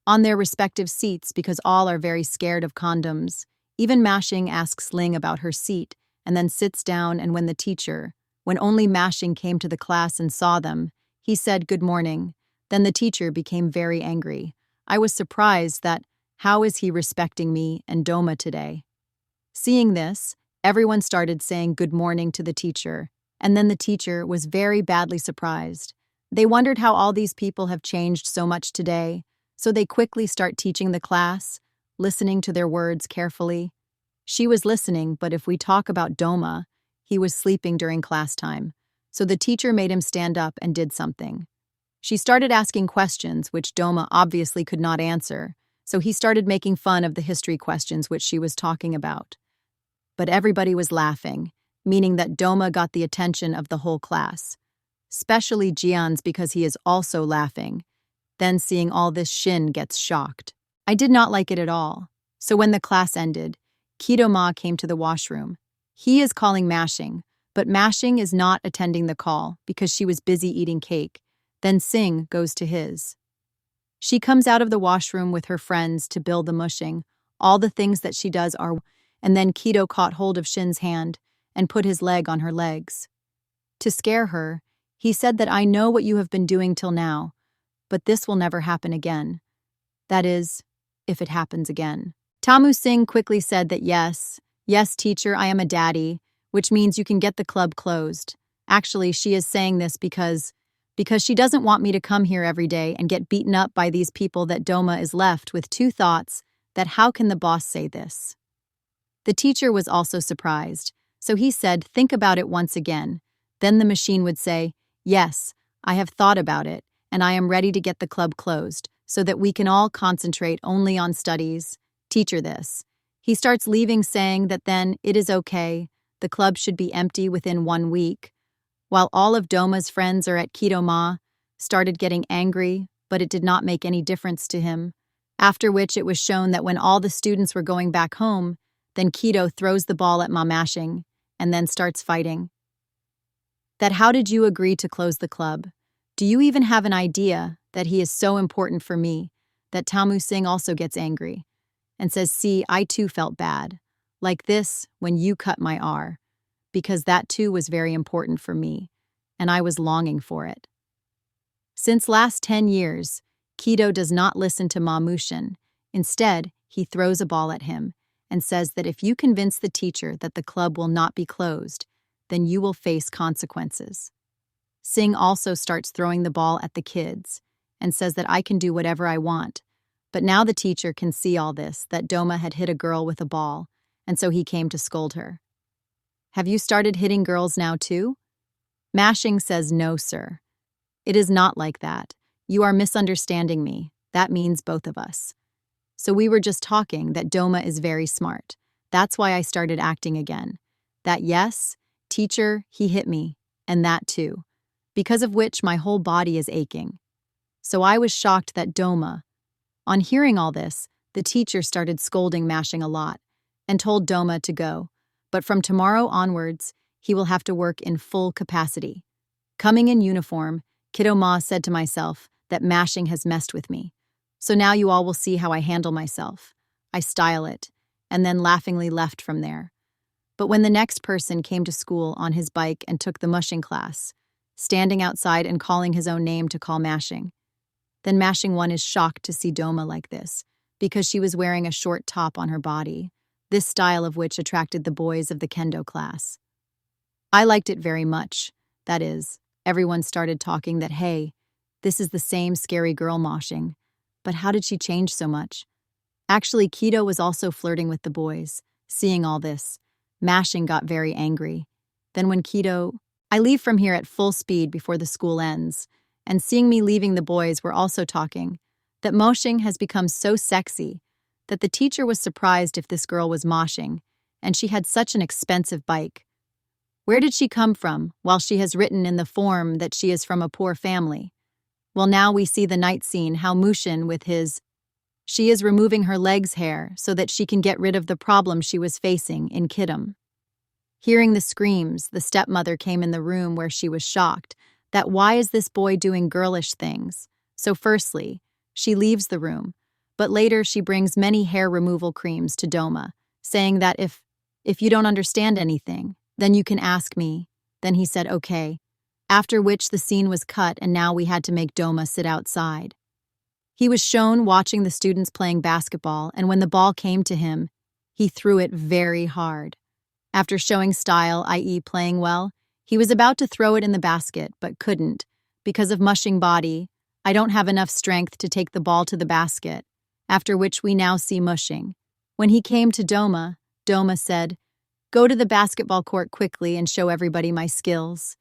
on their respective seats because all are very scared of condoms. Even Mashing asks Ling about her seat and then sits down, and when only Mashing came to the class and saw them, he said good morning. Then the teacher became very angry. I was surprised that how is he respecting me and Doma today? Seeing this, everyone started saying good morning to the teacher, and then the teacher was very badly surprised. They wondered how all these people have changed so much today, so they quickly start teaching the class, listening to their words carefully. She was listening, but if we talk about Doma, he was sleeping during class time, so the teacher made him stand up and did something. She started asking questions which Doma obviously could not answer, so he started making fun of the history questions which she was talking about. But everybody was laughing, meaning that Doma got the attention of the whole class, especially Jian's because he is also laughing. Then seeing all this, Shin gets shocked. I did not like it at all. So when the class ended, Kido-ma came to the washroom. He is calling Mashing, but Mashing is not attending the call because she was busy eating cake. Then Sing goes to his. She comes out of the washroom with her friends to build the mushing. All the things that she does are, and then Kido caught hold of Shin's hand and put his leg on her legs. To scare her, he said that I know what you have been doing till now, but this will never happen again. That is, if it happens again. Tamu Singh quickly said that yes, teacher, I am a daddy, which means you can get the club closed. Actually, she is saying this because she doesn't want me to come here every day and get beaten up by these people. That Doma is left with two thoughts that how can the boss say this? The teacher was also surprised, so he said, think about it once again. Then the machine would say, "Yes, I have thought about it, and I am ready to get the club closed so that we can all concentrate only on studies. Teacher this." He starts leaving saying that then it is okay, the club should be empty within 1 week, while all of Doma's friends are at kdrama, started getting angry, but it did not make any difference to him. After which it was shown that when all the students were going back home, then Kido throws the ball at Mashing and then starts fighting. That how did you agree to close the club? Do you even have an idea that he is so important for me that Tamu Singh also gets angry and says, "See, I too felt bad, like this when you cut my R, because that too was very important for me, and I was longing for it." Since last 10 years, Kido does not listen to Ma Mushin. Instead, he throws a ball at him and says that if you convince the teacher that the club will not be closed, then you will face consequences. Singh also starts throwing the ball at the kids and says that I can do whatever I want. But now the teacher can see all this, that Doma had hit a girl with a ball, and so he came to scold her. "Have you started hitting girls now too?" Mashing says, "No, sir. It is not like that. You are misunderstanding me. That means both of us. So we were just talking that Doma is very smart. That's why I started acting again. That yes, teacher, he hit me, and that too, because of which my whole body is aching." So I was shocked that Doma. On hearing all this, the teacher started scolding Mashing a lot and told Doma to go, but from tomorrow onwards, he will have to work in full capacity. Coming in uniform, Kiddo Ma said to myself that Mashing has messed with me. So now you all will see how I handle myself. I style it, and then laughingly left from there. But when the next person came to school on his bike and took the mushing class, standing outside and calling his own name to call Mashing, then Mashing one is shocked to see Doma like this, because she was wearing a short top on her body, this style of which attracted the boys of the kendo class. I liked it very much. That is, everyone started talking that, hey, this is the same scary girl Mashing, but how did she change so much? Actually, Kido was also flirting with the boys. Seeing all this, Mashing got very angry. Then when I leave from here at full speed before the school ends, and seeing me leaving, the boys were also talking that Moshing has become so sexy that the teacher was surprised if this girl was Moshing, and she had such an expensive bike. Where did she come from, while she has written in the form that she is from a poor family? Well, now we see the night scene how Mushin with she is removing her leg's hair so that she can get rid of the problem she was facing in Kidam. Hearing the screams, the stepmother came in the room where she was shocked that why is this boy doing girlish things? So firstly, she leaves the room, but later she brings many hair removal creams to Doma, saying that if you don't understand anything, then you can ask me. Then he said, okay. After which the scene was cut and now we had to make Doma sit outside. He was shown watching the students playing basketball, and when the ball came to him, he threw it very hard. After showing style, i.e. playing well, he was about to throw it in the basket, but couldn't. Because of mushing body, I don't have enough strength to take the ball to the basket, after which we now see mushing. When he came to Doma, Doma said, go to the basketball court quickly and show everybody my skills.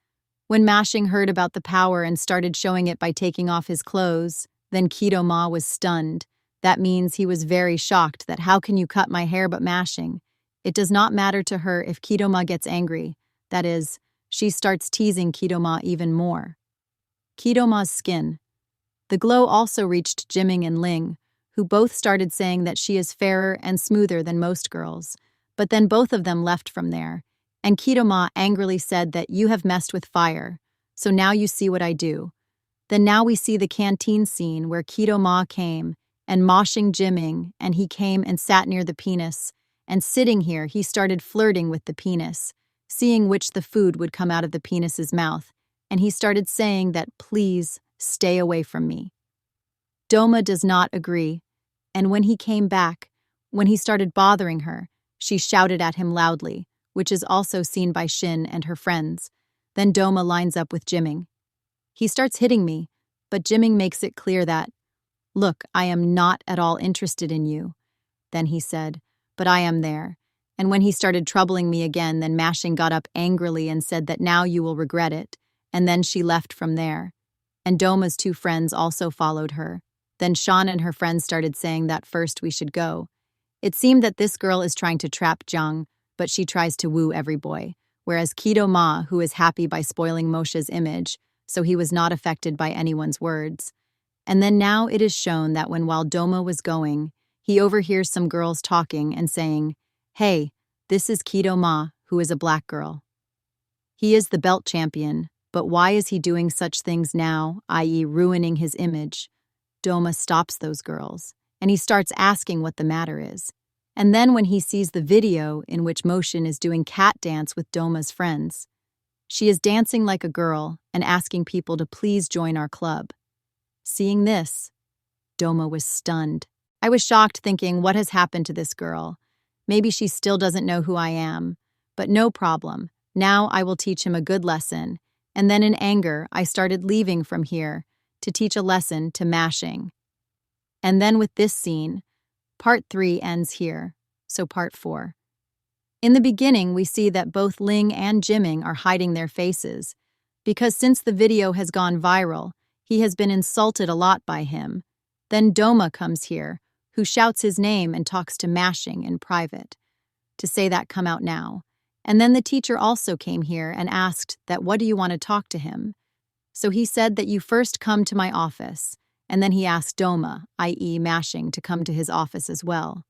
When Mashing heard about the power and started showing it by taking off his clothes, then Kido Ma was stunned. That means he was very shocked that how can you cut my hair but Mashing? It does not matter to her if Kido Ma gets angry. That is, she starts teasing Kido Ma even more. Kido Ma's skin. The glow also reached Jiming and Ling, who both started saying that she is fairer and smoother than most girls, but then both of them left from there, and Kido Ma angrily said that you have messed with fire, so now you see what I do. Then now we see the canteen scene where Kido Ma came and moshing Jiming, and he came and sat near the penis, and sitting here he started flirting with the penis, seeing which the food would come out of the penis's mouth, and he started saying that please stay away from me. Doma does not agree, and when he came back, when he started bothering her, she shouted at him loudly, which is also seen by Shin and her friends. Then Doma lines up with Jiming. He starts hitting me, but Jiming makes it clear that, look, I am not at all interested in you. Then he said, but I am there, And when he started troubling me again, then Mashing got up angrily and said that now you will regret it. And then she left from there. And Doma's two friends also followed her. Then Sean and her friends started saying that first we should go. It seemed that this girl is trying to trap Jiang, but she tries to woo every boy, whereas kdrama, who is happy by spoiling Moshe's image, so he was not affected by anyone's words. And then now it is shown that while Doma was going, he overhears some girls talking and saying, "Hey, this is kdrama, who is a black girl. He is the belt champion, but why is he doing such things now, i.e. ruining his image?" Doma stops those girls, and he starts asking what the matter is. And then when he sees the video in which Motion is doing cat dance with Doma's friends, she is dancing like a girl and asking people to please join our club. Seeing this, Doma was stunned. I was shocked, thinking, what has happened to this girl? Maybe she still doesn't know who I am, but no problem. Now I will teach him a good lesson. And then in anger, I started leaving from here to teach a lesson to Mashing. And then with this scene, part 3 ends here, so part 4. In the beginning, we see that both Ling and Jimming are hiding their faces, because since the video has gone viral, he has been insulted a lot by him. Then Doma comes here, who shouts his name and talks to Mashing in private, to say that come out now. And then the teacher also came here and asked that what do you want to talk to him? So he said that you first come to my office, and then he asked Doma, i.e. Mashing, to come to his office as well.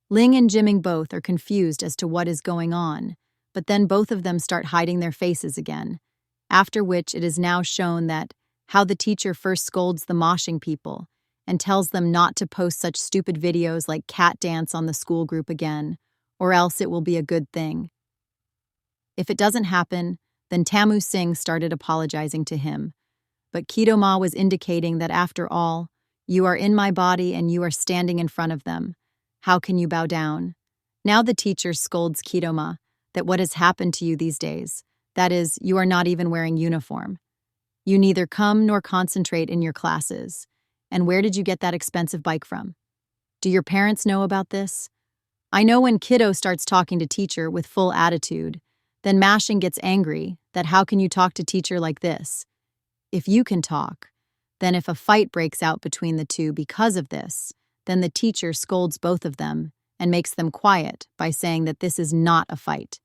Ling and Jimming both are confused as to what is going on, but then both of them start hiding their faces again, after which it is now shown that how the teacher first scolds the moshing people and tells them not to post such stupid videos like cat dance on the school group again, or else it will be a good thing. If it doesn't happen, then Tamu Singh started apologizing to him, but kdrama was indicating that after all, you are in my body and you are standing in front of them. How can you bow down? Now the teacher scolds kdrama that what has happened to you these days, that is, you are not even wearing uniform. You neither come nor concentrate in your classes. And where did you get that expensive bike from? Do your parents know about this? I know when kiddo starts talking to teacher with full attitude, then Mashing gets angry that how can you talk to teacher like this? If you can talk, then if a fight breaks out between the two because of this, then the teacher scolds both of them and makes them quiet by saying that this is not a fight.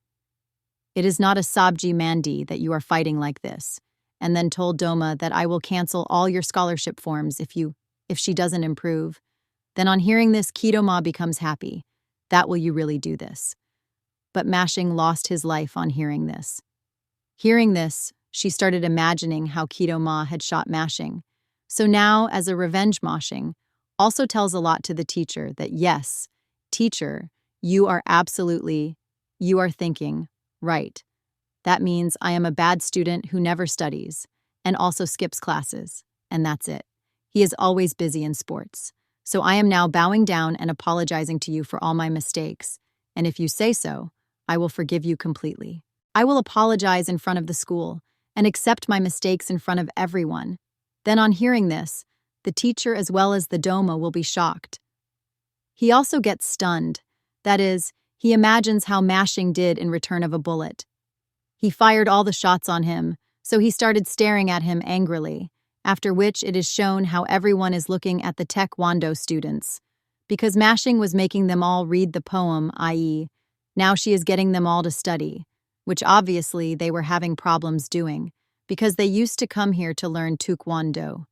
It is not a sabji mandi that you are fighting like this, and then told Doma that I will cancel all your scholarship forms if she doesn't improve. Then on hearing this, kdrama becomes happy. That will you really do this? But Mashing lost his life on hearing this. Hearing this, she started imagining how kdrama had shot Mashing. So now, as a revenge moshing, also tells a lot to the teacher that yes, teacher, you are thinking, right. That means I am a bad student who never studies and also skips classes, and that's it. He is always busy in sports. So I am now bowing down and apologizing to you for all my mistakes, and if you say so, I will forgive you completely. I will apologize in front of the school and accept my mistakes in front of everyone. Then on hearing this, the teacher as well as the Doma will be shocked. He also gets stunned. That is, he imagines how Mashing did in return of a bullet. He fired all the shots on him, so he started staring at him angrily, after which it is shown how everyone is looking at the Taekwondo students, because Mashing was making them all read the poem, i.e., now she is getting them all to study, which obviously they were having problems doing, because they used to come here to learn Taekwondo.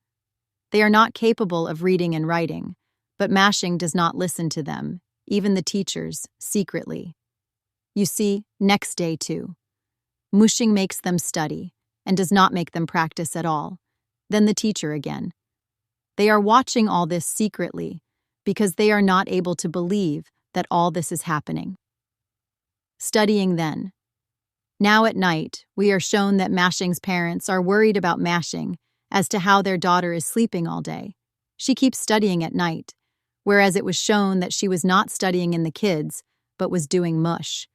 They are not capable of reading and writing, but Mashing does not listen to them, even the teachers, secretly. You see, next day too. Mushing makes them study, and does not make them practice at all. Then the teacher again. They are watching all this secretly, because they are not able to believe that all this is happening. Studying then. Now at night, we are shown that Mashing's parents are worried about Mashing as to how their daughter is sleeping all day. She keeps studying at night, whereas it was shown that she was not studying in the kids, but was doing mush.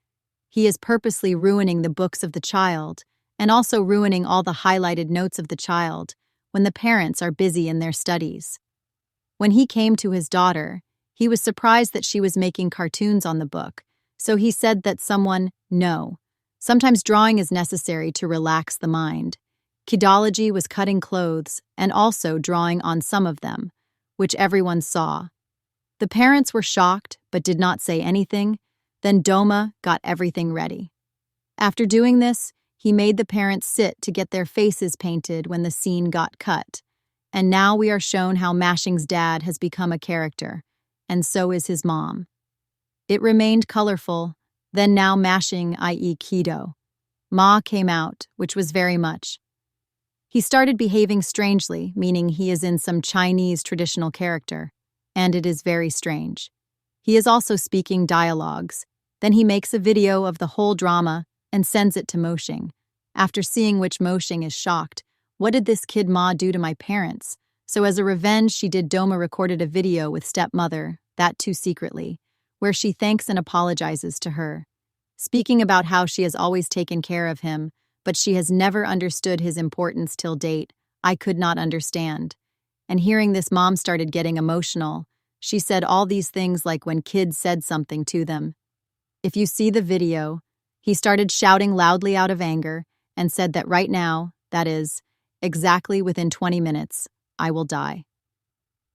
He is purposely ruining the books of the child, and also ruining all the highlighted notes of the child when the parents are busy in their studies. When he came to his daughter, he was surprised that she was making cartoons on the book, So he said that no. Sometimes drawing is necessary to relax the mind. Kidology was cutting clothes and also drawing on some of them, which everyone saw. The parents were shocked but did not say anything. Then Doma got everything ready. After doing this, he made the parents sit to get their faces painted when the scene got cut. And now we are shown how Mashing's dad has become a character, and so is his mom. It remained colorful, then now Mashing, i.e. Kido. Ma came out, which was very much. He started behaving strangely, meaning he is in some Chinese traditional character, and it is very strange. He is also speaking dialogues. Then he makes a video of the whole drama and sends it to Moshing. After seeing which Moshing is shocked, what did this kid Ma do to my parents? So as a revenge, she did Doma recorded a video with stepmother, that too secretly, where she thanks and apologizes to her, speaking about how she has always taken care of him, but she has never understood his importance till date. I could not understand. And hearing this, mom started getting emotional. She said all these things like when kids said something to them. If you see the video, he started shouting loudly out of anger and said that right now, that is, exactly within 20 minutes, I will die.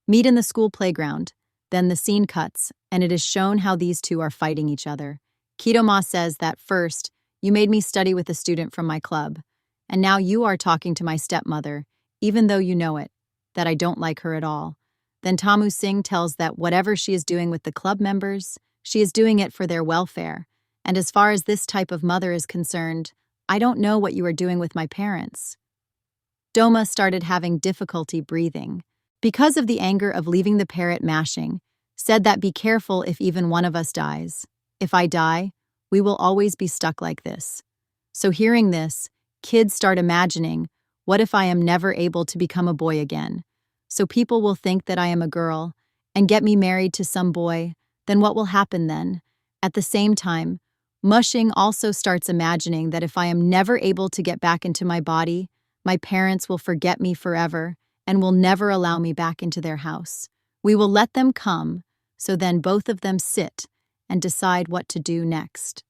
Meet in the school playground. Then the scene cuts, and it is shown how these two are fighting each other. Kidoma says that first, you made me study with a student from my club, and now you are talking to my stepmother, even though you know it, that I don't like her at all. Then Tamu Singh tells that whatever she is doing with the club members, she is doing it for their welfare. And as far as this type of mother is concerned, I don't know what you are doing with my parents. Doma started having difficulty breathing. Because of the anger of leaving the parrot Mashing, said that be careful if even one of us dies. If I die, we will always be stuck like this. So hearing this, kids start imagining, what if I am never able to become a boy again? So people will think that I am a girl and get me married to some boy, then what will happen then? At the same time, Mushing also starts imagining that if I am never able to get back into my body, my parents will forget me forever and will never allow me back into their house. We will let them come, so then both of them sit and decide what to do next.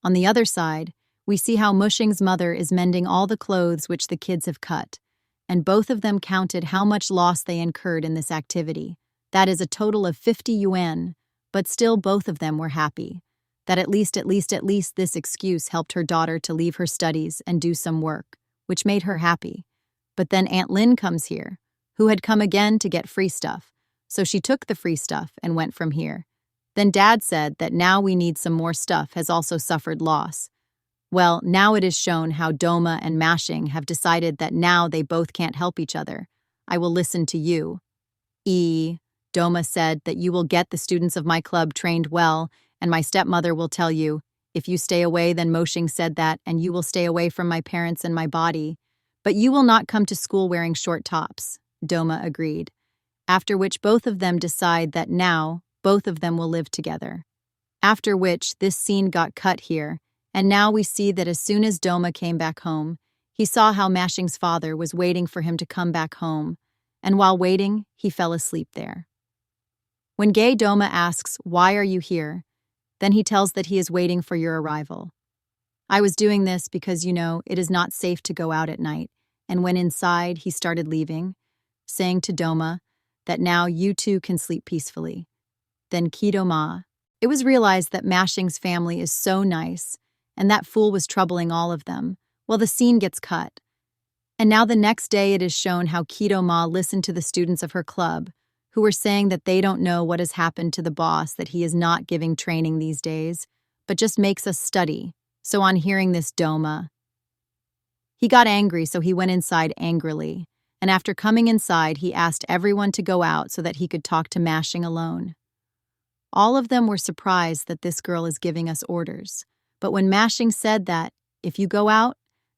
On the other side, we see how Mushing's mother is mending all the clothes which the kids have cut, and both of them counted how much loss they incurred in this activity. That is a total of 50 yuan, but still both of them were happy. That at least this excuse helped her daughter to leave her studies and do some work, which made her happy. But then Aunt Lin comes here, who had come again to get free stuff, so she took the free stuff and went from here. Then Dad said that now we need some more stuff has also suffered loss. Well, now it is shown how Doma and Mashing have decided that now they both can't help each other. I will listen to you. Doma said that you will get the students of my club trained well, and my stepmother will tell you, if you stay away, then Moshing said that, and you will stay away from my parents and my body. But you will not come to school wearing short tops, Doma agreed. After which both of them decide that now, both of them will live together. After which, this scene got cut here, and now we see that as soon as Doma came back home, he saw how Mashing's father was waiting for him to come back home, and while waiting, he fell asleep there. When Gay Doma asks, "Why are you here?" then he tells that he is waiting for your arrival. I was doing this because, it is not safe to go out at night, and when inside, he started leaving, saying to Doma that now you two can sleep peacefully. Then Kidoma. It was realized that Mashing's family is so nice, and that fool was troubling all of them. Well, the scene gets cut. And now the next day it is shown how Kidoma listened to the students of her club, who were saying that they don't know what has happened to the boss, that he is not giving training these days, but just makes us study. So on hearing this Doma, he got angry, so he went inside angrily. And after coming inside, he asked everyone to go out so that he could talk to Mashing alone. All of them were surprised that this girl is giving us orders. But when Mashing said that, if you go out,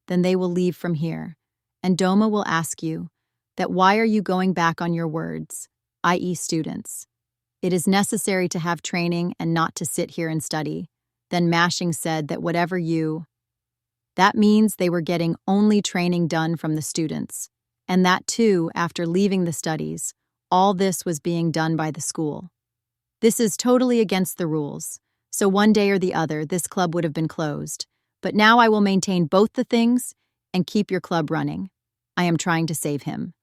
then they will leave from here. And Doma will ask you that why are you going back on your words, i.e. students? It is necessary to have training and not to sit here and study. Then Mashing said that that means they were getting only training done from the students. And that too, after leaving the studies, all this was being done by the school. This is totally against the rules. So one day or the other, this club would have been closed. But now I will maintain both the things and keep your club running. I am trying to save him.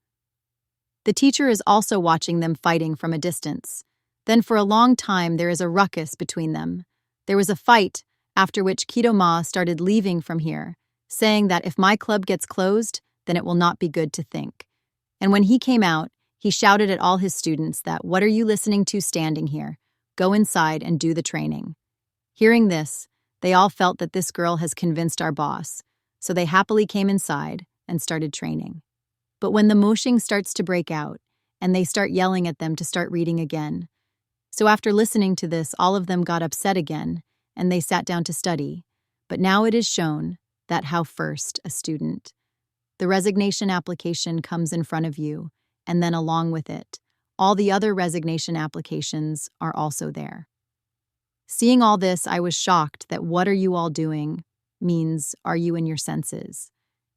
The teacher is also watching them fighting from a distance. Then for a long time there is a ruckus between them. There was a fight, after which kdrama started leaving from here, saying that if my club gets closed, then it will not be good to think. And when he came out, he shouted at all his students that, "What are you listening to standing here? Go inside and do the training." Hearing this, they all felt that this girl has convinced our boss, so they happily came inside and started training. But when the moshing starts to break out, and they start yelling at them to start reading again. So after listening to this, all of them got upset again, and they sat down to study. But now it is shown that how first a student. The resignation application comes in front of you, and then along with it, all the other resignation applications are also there. Seeing all this, I was shocked that "what are you all doing" means "are you in your senses?"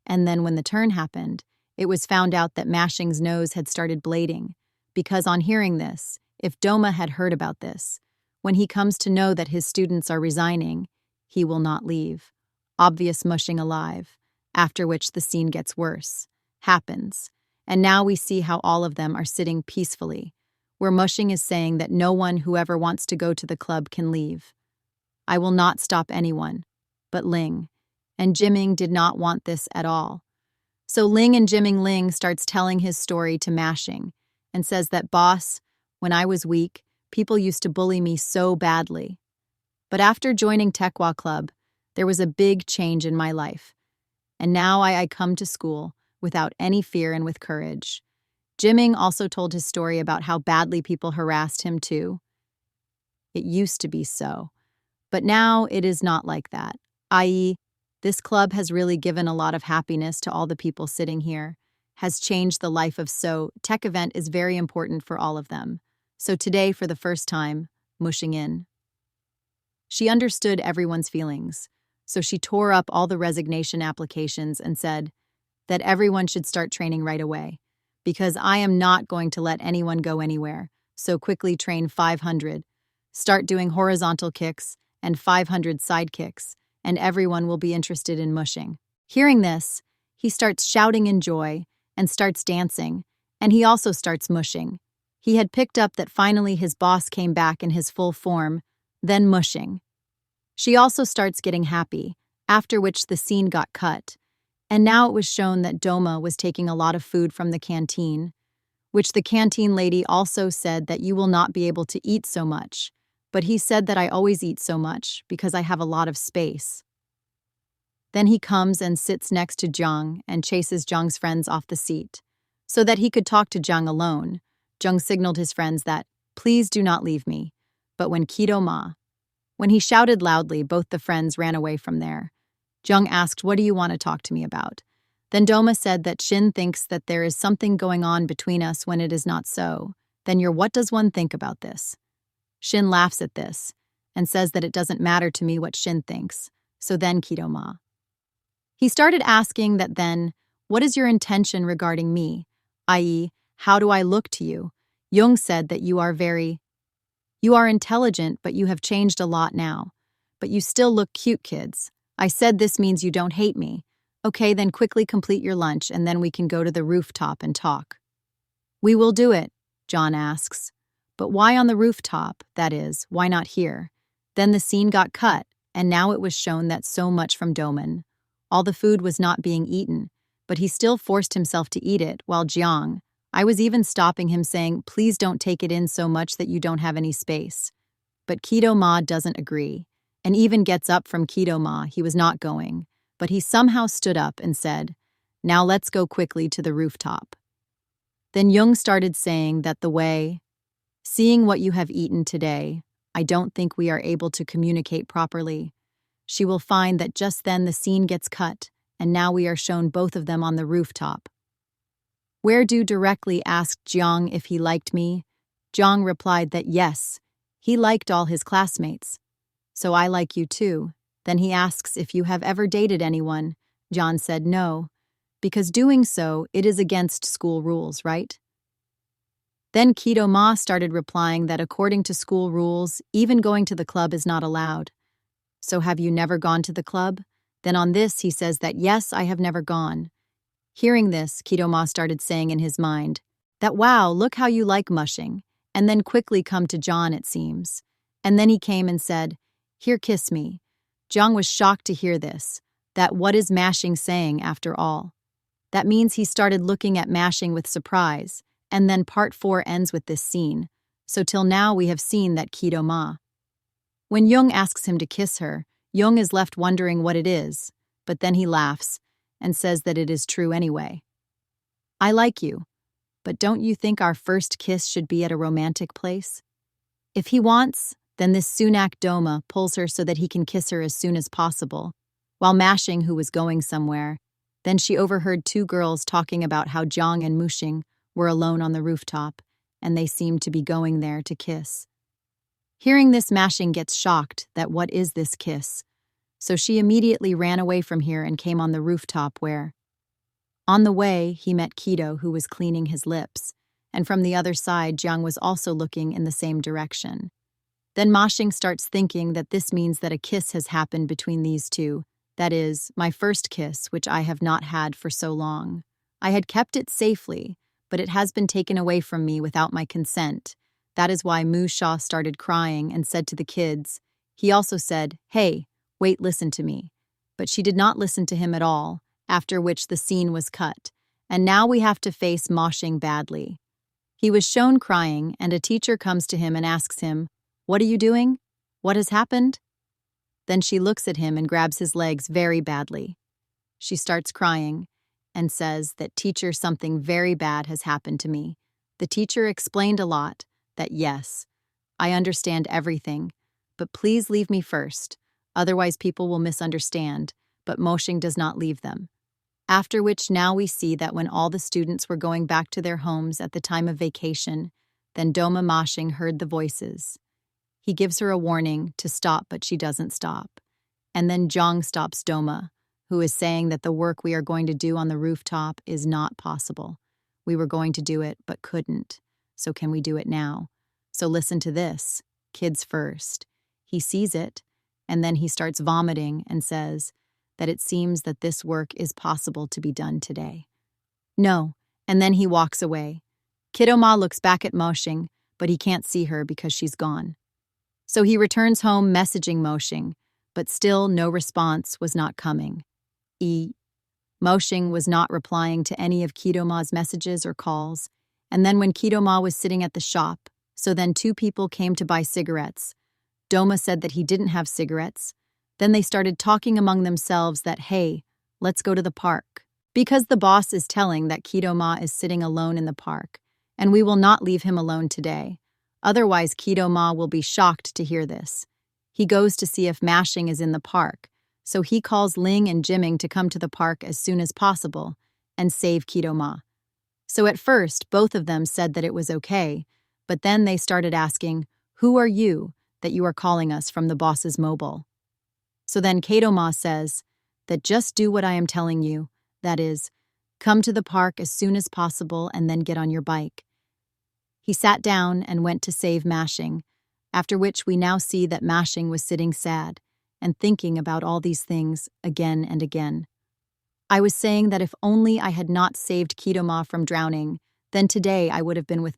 And then when the turn happened, it was found out that Mashing's nose had started bleeding, because on hearing this, if Doma had heard about this, when he comes to know that his students are resigning, he will not leave. Obvious mushing alive, after which the scene gets worse, happens, and now we see how all of them are sitting peacefully, where mushing is saying that no one whoever wants to go to the club can leave. I will not stop anyone, but Ling, and Jimming did not want this at all. So Ling and Jimming Ling starts telling his story to Mashing, and says that, "Boss, when I was weak, people used to bully me so badly. But after joining Tekwa Club, there was a big change in my life. And now I come to school without any fear and with courage." Jimming also told his story about how badly people harassed him too. It used to be so, but now it is not like that, i.e., this club has really given a lot of happiness to all the people sitting here, has changed the life of tech event is very important for all of them. So today, for the first time, mushing in. She understood everyone's feelings, so she tore up all the resignation applications and said that everyone should start training right away, because I am not going to let anyone go anywhere, so quickly train 500, start doing horizontal kicks and 500 side kicks, and everyone will be interested in mushing. Hearing this, he starts shouting in joy and starts dancing, and he also starts mushing. He had picked up that finally his boss came back in his full form, then mushing. She also starts getting happy, after which the scene got cut, and now it was shown that Doma was taking a lot of food from the canteen, which the canteen lady also said that you will not be able to eat so much, but he said that I always eat so much because I have a lot of space. Then he comes and sits next to Jiang and chases Jiang's friends off the seat. So that he could talk to Jiang alone, Jiang signaled his friends that, "Please do not leave me." But when he shouted loudly, both the friends ran away from there. Jiang asked, "What do you want to talk to me about?" Then Doma said that Shin thinks that there is something going on between us when it is not so. Then what does one think about this? Shin laughs at this and says that it doesn't matter to me what Shin thinks. So then kdrama. He started asking that then, "What is your intention regarding me? I.e., how do I look to you?" Jung said that you are intelligent, but you have changed a lot now. But you still look cute, kids. I said this means you don't hate me. Okay, then quickly complete your lunch and then we can go to the rooftop and talk. We will do it, John asks. But why on the rooftop? That is, why not here? Then the scene got cut, and now it was shown that so much from Doman. All the food was not being eaten, but he still forced himself to eat it, while Jiang, I was even stopping him saying, "Please don't take it in so much that you don't have any space." But kdrama doesn't agree, and even gets up from kdrama. He was not going, but he somehow stood up and said, "Now let's go quickly to the rooftop." Then Jung started saying that seeing what you have eaten today, I don't think we are able to communicate properly. She will find that just then the scene gets cut, and now we are shown both of them on the rooftop. Where Do directly asked Jiang if he liked me. Jiang replied that yes, he liked all his classmates. So I like you too. Then he asks if you have ever dated anyone. John said no, because doing so, it is against school rules, right? Then kdrama started replying that according to school rules, even going to the club is not allowed. So have you never gone to the club? Then on this he says that yes, I have never gone. Hearing this, kdrama started saying in his mind that wow, look how you like mushing, and then quickly come to John it seems. And then he came and said, here kiss me. Jong was shocked to hear this, that what is mashing saying after all? That means he started looking at mashing with surprise, and then part 4 ends with this scene. So till now we have seen that kdrama. When Young asks him to kiss her, Young is left wondering what it is, but then he laughs and says that it is true anyway. I like you, but don't you think our first kiss should be at a romantic place? If he wants, then this Sunak Doma pulls her so that he can kiss her as soon as possible. While Mashing, who was going somewhere, then she overheard 2 girls talking about how Jong and Mushing were alone on the rooftop, and they seemed to be going there to kiss. Hearing this, Mashing gets shocked that what is this kiss? So she immediately ran away from here and came on the rooftop where, on the way, he met Kido, who was cleaning his lips, and from the other side, Jiang was also looking in the same direction. Then Mashing starts thinking that this means that a kiss has happened between these two, that is, my first kiss, which I have not had for so long. I had kept it safely, but it has been taken away from me without my consent. That is why Mu Sha started crying and said to the kids, he also said, hey, wait, listen to me. But she did not listen to him at all, after which the scene was cut, and now we have to face Mashing badly. He was shown crying, and a teacher comes to him and asks him, what are you doing? What has happened? Then she looks at him and grabs his legs very badly. She starts crying and says that teacher, something very bad has happened to me. The teacher explained a lot, that yes, I understand everything, but please leave me first, otherwise people will misunderstand, but Moshing does not leave them. After which now we see that when all the students were going back to their homes at the time of vacation, then Doma Moshing heard the voices. He gives her a warning to stop, but she doesn't stop. And then Jong stops Doma, who is saying that the work we are going to do on the rooftop is not possible. We were going to do it, but couldn't. So can we do it now? So listen to this. Kids first. He sees it, and then he starts vomiting and says that it seems that this work is possible to be done today. No, and then he walks away. Kidoma looks back at Moshing, but he can't see her because she's gone. So he returns home messaging Moshing, but still no response was not coming. Moshing was not replying to any of Kidoma's messages or calls, and then when Kidoma was sitting at the shop, so then 2 people came to buy cigarettes. Doma said that he didn't have cigarettes. Then they started talking among themselves that, hey, let's go to the park. Because the boss is telling that Kidoma is sitting alone in the park, and we will not leave him alone today. Otherwise, Kidoma will be shocked to hear this. He goes to see if Mashing is in the park, so he calls Ling and Jimming to come to the park as soon as possible and save Kidoma. So at first, both of them said that it was okay, but then they started asking, who are you that you are calling us from the boss's mobile? So then Kidoma says that just do what I am telling you, that is, come to the park as soon as possible and then get on your bike. He sat down and went to save Mashing, after which we now see that Mashing was sitting sad and thinking about all these things again and again. I was saying that if only I had not saved Kidoma from drowning, then today I would have been with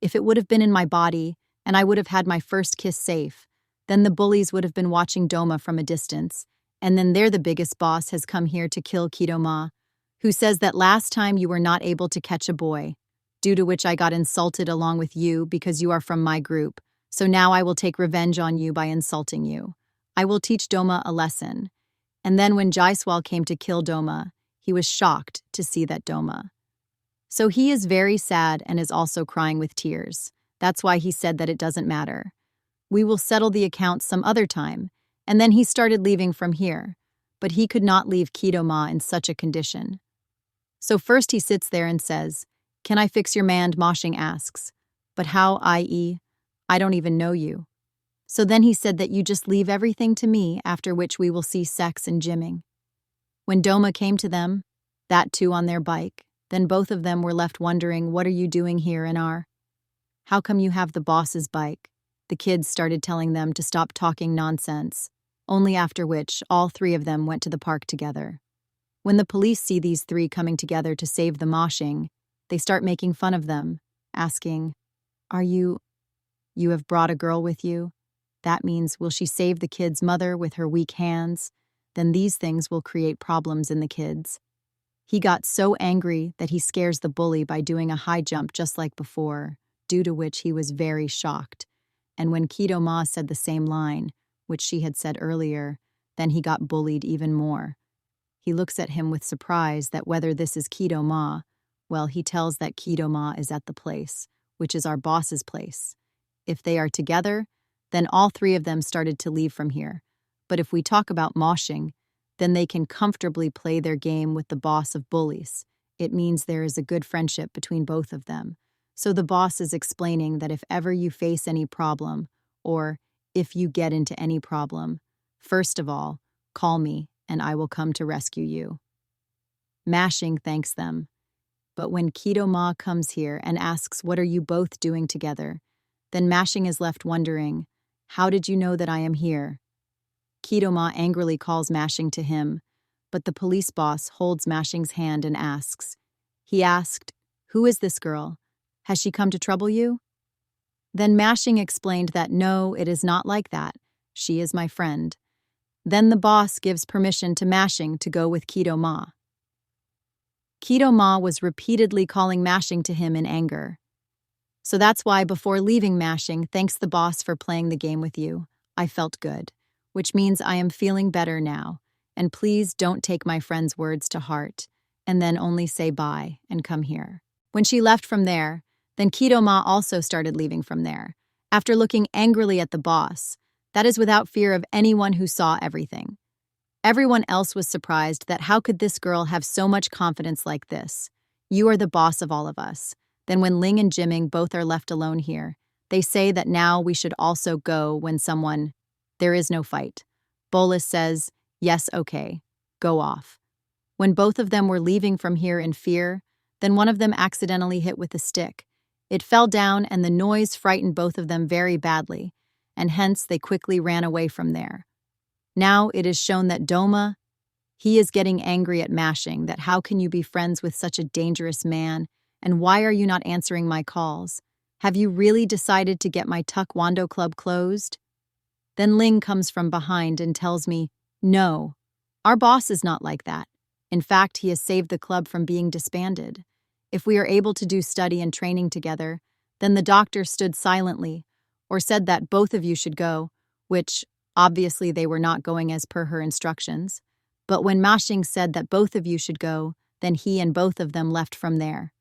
if it would have been in my body and I would have had my first kiss safe, then the bullies would have been watching Doma from a distance, and then the biggest boss has come here to kill Kidoma, who says that last time you were not able to catch a boy, due to which I got insulted along with you because you are from my group, so now I will take revenge on you by insulting you. I will teach Doma a lesson. And then when Jaiswal came to kill Doma, he was shocked to see that Doma. So he is very sad and is also crying with tears. That's why he said that it doesn't matter. We will settle the account some other time. And then he started leaving from here, but he could not leave Kidoma in such a condition. So first he sits there and says, can I fix your man? Moshing asks, but how, i.e., I don't even know you. So then he said that you just leave everything to me, after which we will see sex and gymming. When Doma came to them, that too on their bike, then both of them were left wondering, what are you doing here in our How come you have the boss's bike? The kids started telling them to stop talking nonsense, only after which all three of them went to the park together. When the police see these three coming together to save the moshing, they start making fun of them, asking, You have brought a girl with you? That means, will she save the kid's mother with her weak hands? Then these things will create problems in the kids. He got so angry that he scares the bully by doing a high jump just like before, due to which he was very shocked. And when kdrama said the same line, which she had said earlier, then he got bullied even more. He looks at him with surprise that whether this is kdrama, well, he tells that kdrama is at the place, which is our boss's place. If they are together, then all three of them started to leave from here. But if we talk about moshing, then they can comfortably play their game with the boss of bullies. It means there is a good friendship between both of them. So the boss is explaining that if ever you face any problem, or if you get into any problem, first of all, call me and I will come to rescue you. Mashing thanks them. But when kdrama comes here and asks, what are you both doing together? Then Mashing is left wondering, how did you know that I am here? kdrama angrily calls Mashing to him, but the police boss holds Mashing's hand and asks. He asked, who is this girl? Has she come to trouble you? Then Mashing explained that no, it is not like that. She is my friend. Then the boss gives permission to Mashing to go with kdrama. kdrama was repeatedly calling Mashing to him in anger. So that's why before leaving Mashing, thanks the boss for playing the game with you. I felt good, which means I am feeling better now. And please don't take my friend's words to heart, and then only say bye and come here. When she left from there, then kdrama also started leaving from there, after looking angrily at the boss, that is without fear of anyone who saw everything. Everyone else was surprised that how could this girl have so much confidence like this? You are the boss of all of us. Then when Ling and Jimming both are left alone here, they say that now we should also go when someone... There is no fight. Bolus says, yes, okay, go off. When both of them were leaving from here in fear, then one of them accidentally hit with a stick. It fell down and the noise frightened both of them very badly, and hence they quickly ran away from there. Now it is shown that Doma, he is getting angry at Mashing that how can you be friends with such a dangerous man, and why are you not answering my calls? Have you really decided to get my taekwondo club closed? Then Ling comes from behind and tells me, no, our boss is not like that. In fact, he has saved the club from being disbanded. If we are able to do study and training together, then the doctor stood silently, or said that both of you should go, which obviously they were not going as per her instructions. But when Mashing said that both of you should go, then he and both of them left from there.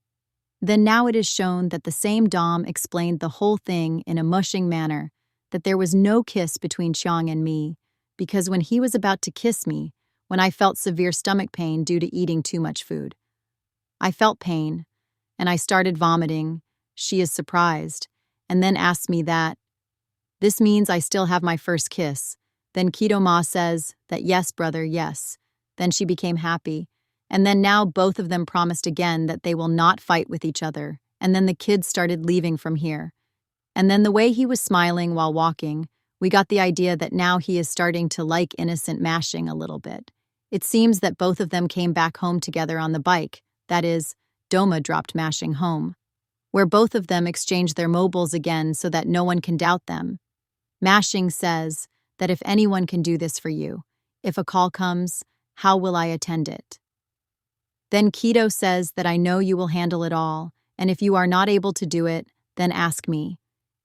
Then now it is shown that the same Dom explained the whole thing in a mushing manner, that there was no kiss between Qiang and me, because when he was about to kiss me, when I felt severe stomach pain due to eating too much food. I felt pain, and I started vomiting. She is surprised, and then asks me that. This means I still have my first kiss. Then kdrama says that yes, brother, yes. Then she became happy, and then now both of them promised again that they will not fight with each other, and then the kids started leaving from here. And then the way he was smiling while walking, we got the idea that now he is starting to like innocent Mashing a little bit. It seems that both of them came back home together on the bike, that is, Doma dropped Mashing home, where both of them exchanged their mobiles again so that no one can doubt them. Mashing says that if anyone can do this for you, if a call comes, how will I attend it? Then Kido says that I know you will handle it all, and if you are not able to do it, then ask me.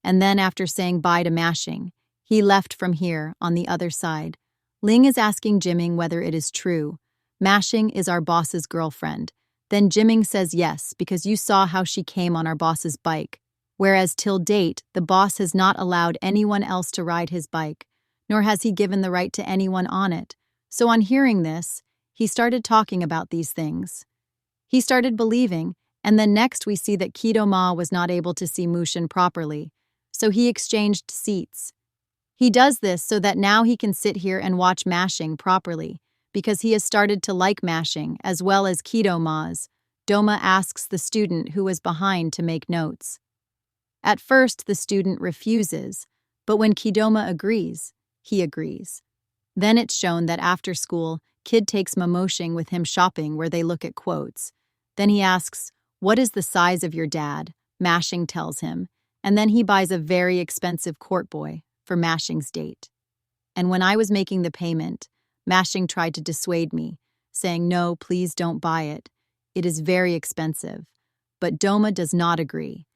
And then after saying bye to Mashing, he left from here on the other side. Ling is asking Jimming whether it is true. Mashing is our boss's girlfriend. Then Jimming says yes, because you saw how she came on our boss's bike. Whereas till date, the boss has not allowed anyone else to ride his bike, nor has he given the right to anyone on it. So on hearing this, he started talking about these things. He started believing, and then next we see that kdrama was not able to see Mushin properly, so he exchanged seats. He does this so that now he can sit here and watch Mashing properly, because he has started to like Mashing as well as kdrama's. Doma asks the student who was behind to make notes. At first, the student refuses, but when kdrama agrees, he agrees. Then it's shown that after school, kid takes Momoshing with him shopping where they look at quotes. Then he asks, "What is the size of your dad?" Mashing tells him, and then he buys a very expensive court boy for Mashing's date. And when I was making the payment, Mashing tried to dissuade me, saying, "No, please don't buy it. It is very expensive." But Doma does not agree.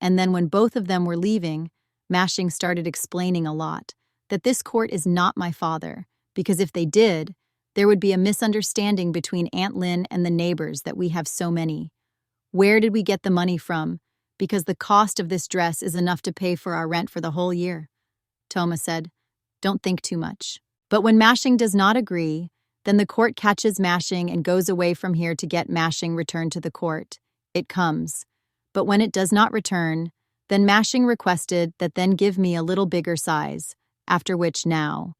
And then when both of them were leaving, Mashing started explaining a lot, that this court is not my father, because if they did, there would be a misunderstanding between Aunt Lynn and the neighbors that we have so many. Where did we get the money from? Because the cost of this dress is enough to pay for our rent for the whole year. Toma said, "Don't think too much." But when Mashing does not agree, then the court catches Mashing and goes away from here to get Mashing returned to the court. It comes. But when it does not return, then Mashing requested that then give me a little bigger size, after which now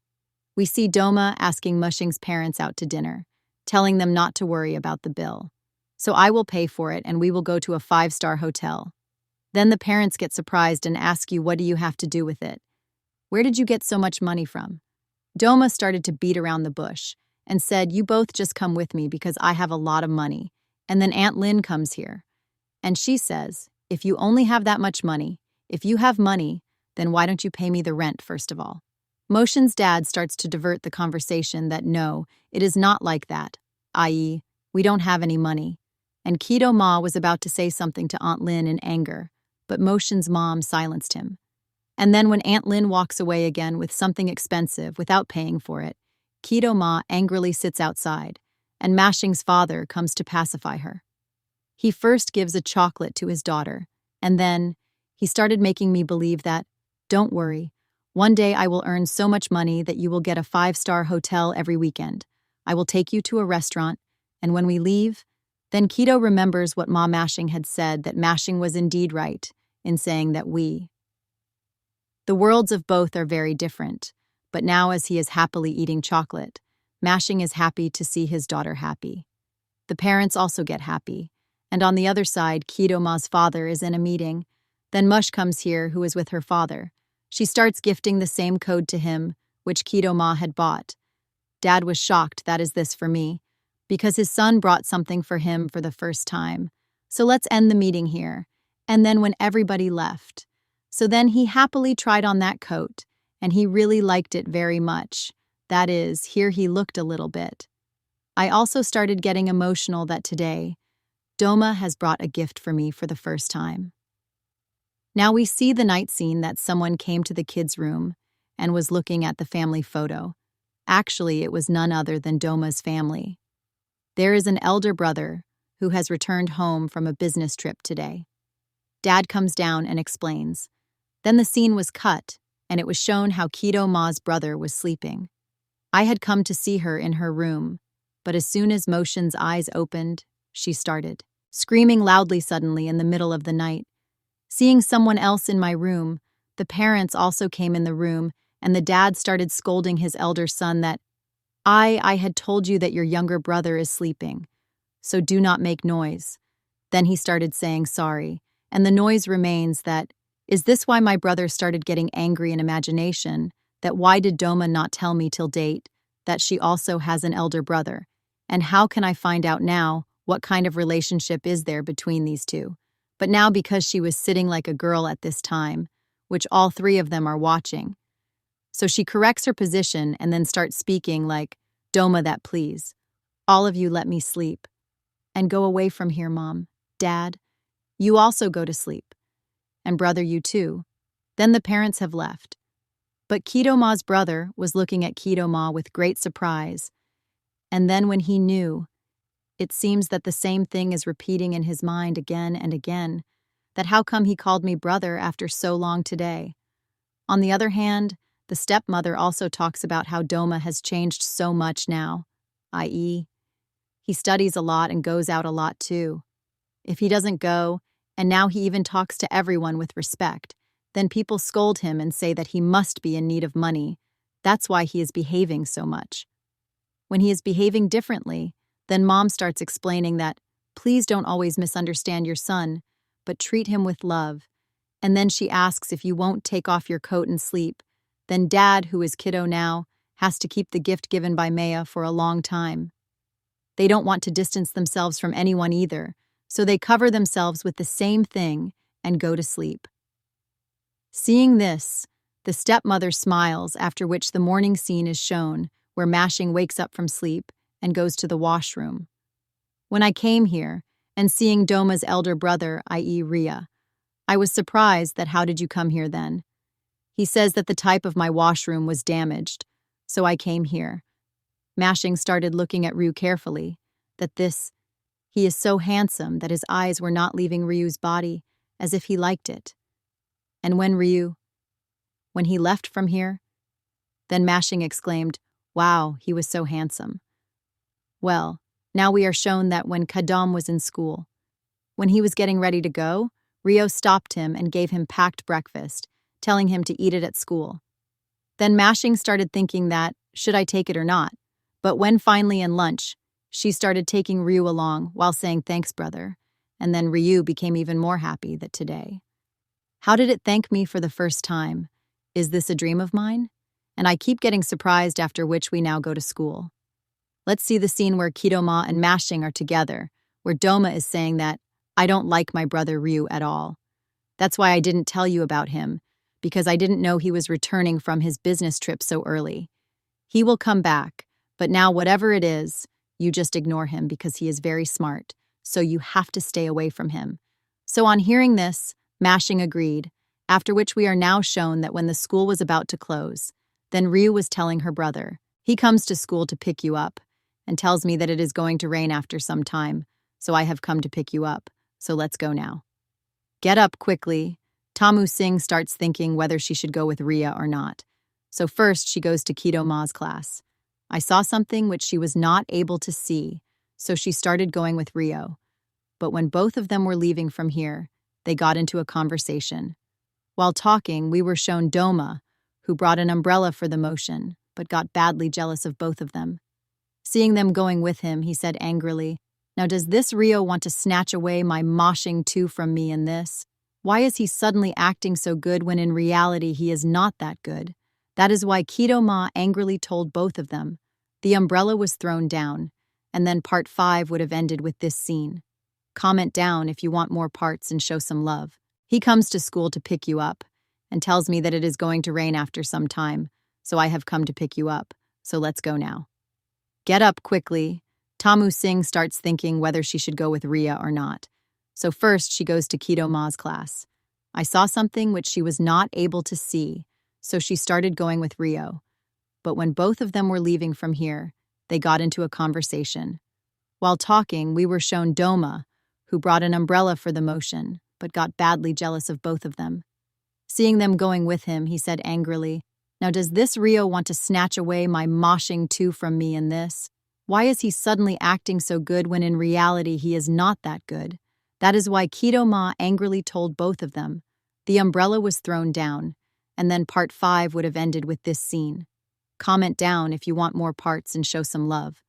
we see Doma asking Mushing's parents out to dinner, telling them not to worry about the bill. "So I will pay for it and we will go to a 5-star hotel." Then the parents get surprised and ask you, "What do you have to do with it? Where did you get so much money from?" Doma started to beat around the bush and said, "You both just come with me because I have a lot of money." And then Aunt Lynn comes here. And she says, "If you only have that much money, if you have money, then why don't you pay me the rent first of all?" Motion's dad starts to divert the conversation that no, it is not like that, i.e., we don't have any money. And kdrama was about to say something to Aunt Lynn in anger, but Motion's mom silenced him. And then when Aunt Lynn walks away again with something expensive without paying for it, kdrama angrily sits outside, and Mashing's father comes to pacify her. He first gives a chocolate to his daughter, and then he started making me believe that, "Don't worry, one day I will earn so much money that you will get a 5-star hotel every weekend. I will take you to a restaurant, and when we leave," then Kido remembers what Ma Mashing had said, that Mashing was indeed right in saying that the worlds of both are very different, but now as he is happily eating chocolate, Mashing is happy to see his daughter happy. The parents also get happy, and on the other side, kdrama's father is in a meeting. Then Mush comes here, who is with her father. She starts gifting the same code to him, which kdrama had bought. Dad was shocked, "That is this for me," because his son brought something for him for the first time. "So let's end the meeting here." And then when everybody left, so then he happily tried on that coat, and he really liked it very much. That is, here he looked a little bit. I also started getting emotional that today, Doma has brought a gift for me for the first time. Now we see the night scene that someone came to the kids' room and was looking at the family photo. Actually, it was none other than Doma's family. There is an elder brother who has returned home from a business trip today. Dad comes down and explains. Then the scene was cut, and it was shown how kdrama's brother was sleeping. I had come to see her in her room, but as soon as Motion's eyes opened, she started screaming loudly suddenly in the middle of the night. Seeing someone else in my room, the parents also came in the room, and the dad started scolding his elder son that, I had told you that your younger brother is sleeping, so do not make noise." Then he started saying sorry, and the noise remains that, is this why my brother started getting angry in imagination, that why did Doma not tell me till date that she also has an elder brother, and how can I find out now what kind of relationship is there between these two? But now because she was sitting like a girl at this time, which all three of them are watching, so she corrects her position and then starts speaking like, "Doma, that please. All of you let me sleep. And go away from here, Mom. Dad, you also go to sleep. And brother, you too." Then the parents have left. But kdrama's brother was looking at kdrama with great surprise. And then when he knew, it seems that the same thing is repeating in his mind again and again, that how come he called me brother after so long today? On the other hand, the stepmother also talks about how Doma has changed so much now, i.e., he studies a lot and goes out a lot too. If he doesn't go, and now he even talks to everyone with respect, then people scold him and say that he must be in need of money. That's why he is behaving so much. When he is behaving differently, then Mom starts explaining that, please don't always misunderstand your son, but treat him with love. And then she asks if you won't take off your coat and sleep. Then Dad, who is kiddo now, has to keep the gift given by Maya for a long time. They don't want to distance themselves from anyone either, so they cover themselves with the same thing and go to sleep. Seeing this, the stepmother smiles, after which the morning scene is shown, where Mashing wakes up from sleep and goes to the washroom. When I came here, and seeing Doma's elder brother, i.e. Ria, I was surprised that how did you come here then? He says that the type of my washroom was damaged, so I came here. Mashing started looking at Ryu carefully, he is so handsome that his eyes were not leaving Ryu's body, as if he liked it. And when he left from here? Then Mashing exclaimed, wow, he was so handsome. Well, now we are shown that when Kadam was in school. When he was getting ready to go, Rio stopped him and gave him packed breakfast, telling him to eat it at school. Then Mashing started thinking that, should I take it or not? But when finally in lunch, she started taking Ryu along while saying thanks, brother, and then Ryu became even more happy that today. How did it thank me for the first time? Is this a dream of mine? And I keep getting surprised, after which we now go to school. Let's see the scene where kdrama and Mashing are together, where Doma is saying that, I don't like my brother Ryu at all. That's why I didn't tell you about him, because I didn't know he was returning from his business trip so early. He will come back, but now whatever it is, you just ignore him because he is very smart, so you have to stay away from him. So on hearing this, Mashing agreed, after which we are now shown that when the school was about to close, then Ryu was telling her brother, he comes to school to pick you up, and tells me that it is going to rain after some time, so I have come to pick you up, so let's go now. Get up quickly. Tamu Singh starts thinking whether she should go with Ria or not. So first she goes to Keto Ma's class. I saw something which she was not able to see, so she started going with Rio. But when both of them were leaving from here, they got into a conversation. While talking, we were shown Doma, who brought an umbrella for the motion, but got badly jealous of both of them. Seeing them going with him, he said angrily, now does this Rio want to snatch away my moshing too from me in this? Why is he suddenly acting so good when in reality he is not that good? That is why Keto Ma angrily told both of them. The umbrella was thrown down, and then part 5 would have ended with this scene. Comment down if you want more parts and show some love. He comes to school to pick you up, and tells me that it is going to rain after some time, so I have come to pick you up, so let's go now. Get up quickly. Tamu Singh starts thinking whether she should go with Ria or not. So first she goes to Keto Ma's class. I saw something which she was not able to see, so she started going with Rio. But when both of them were leaving from here, they got into a conversation. While talking, we were shown Doma, who brought an umbrella for the motion, but got badly jealous of both of them. Seeing them going with him, he said angrily, now does this Rio want to snatch away my moshing too from me in this? Why is he suddenly acting so good when in reality he is not that good? That is why Keto Ma angrily told both of them. The umbrella was thrown down, and then part 5 would have ended with this scene. Comment down if you want more parts and show some love.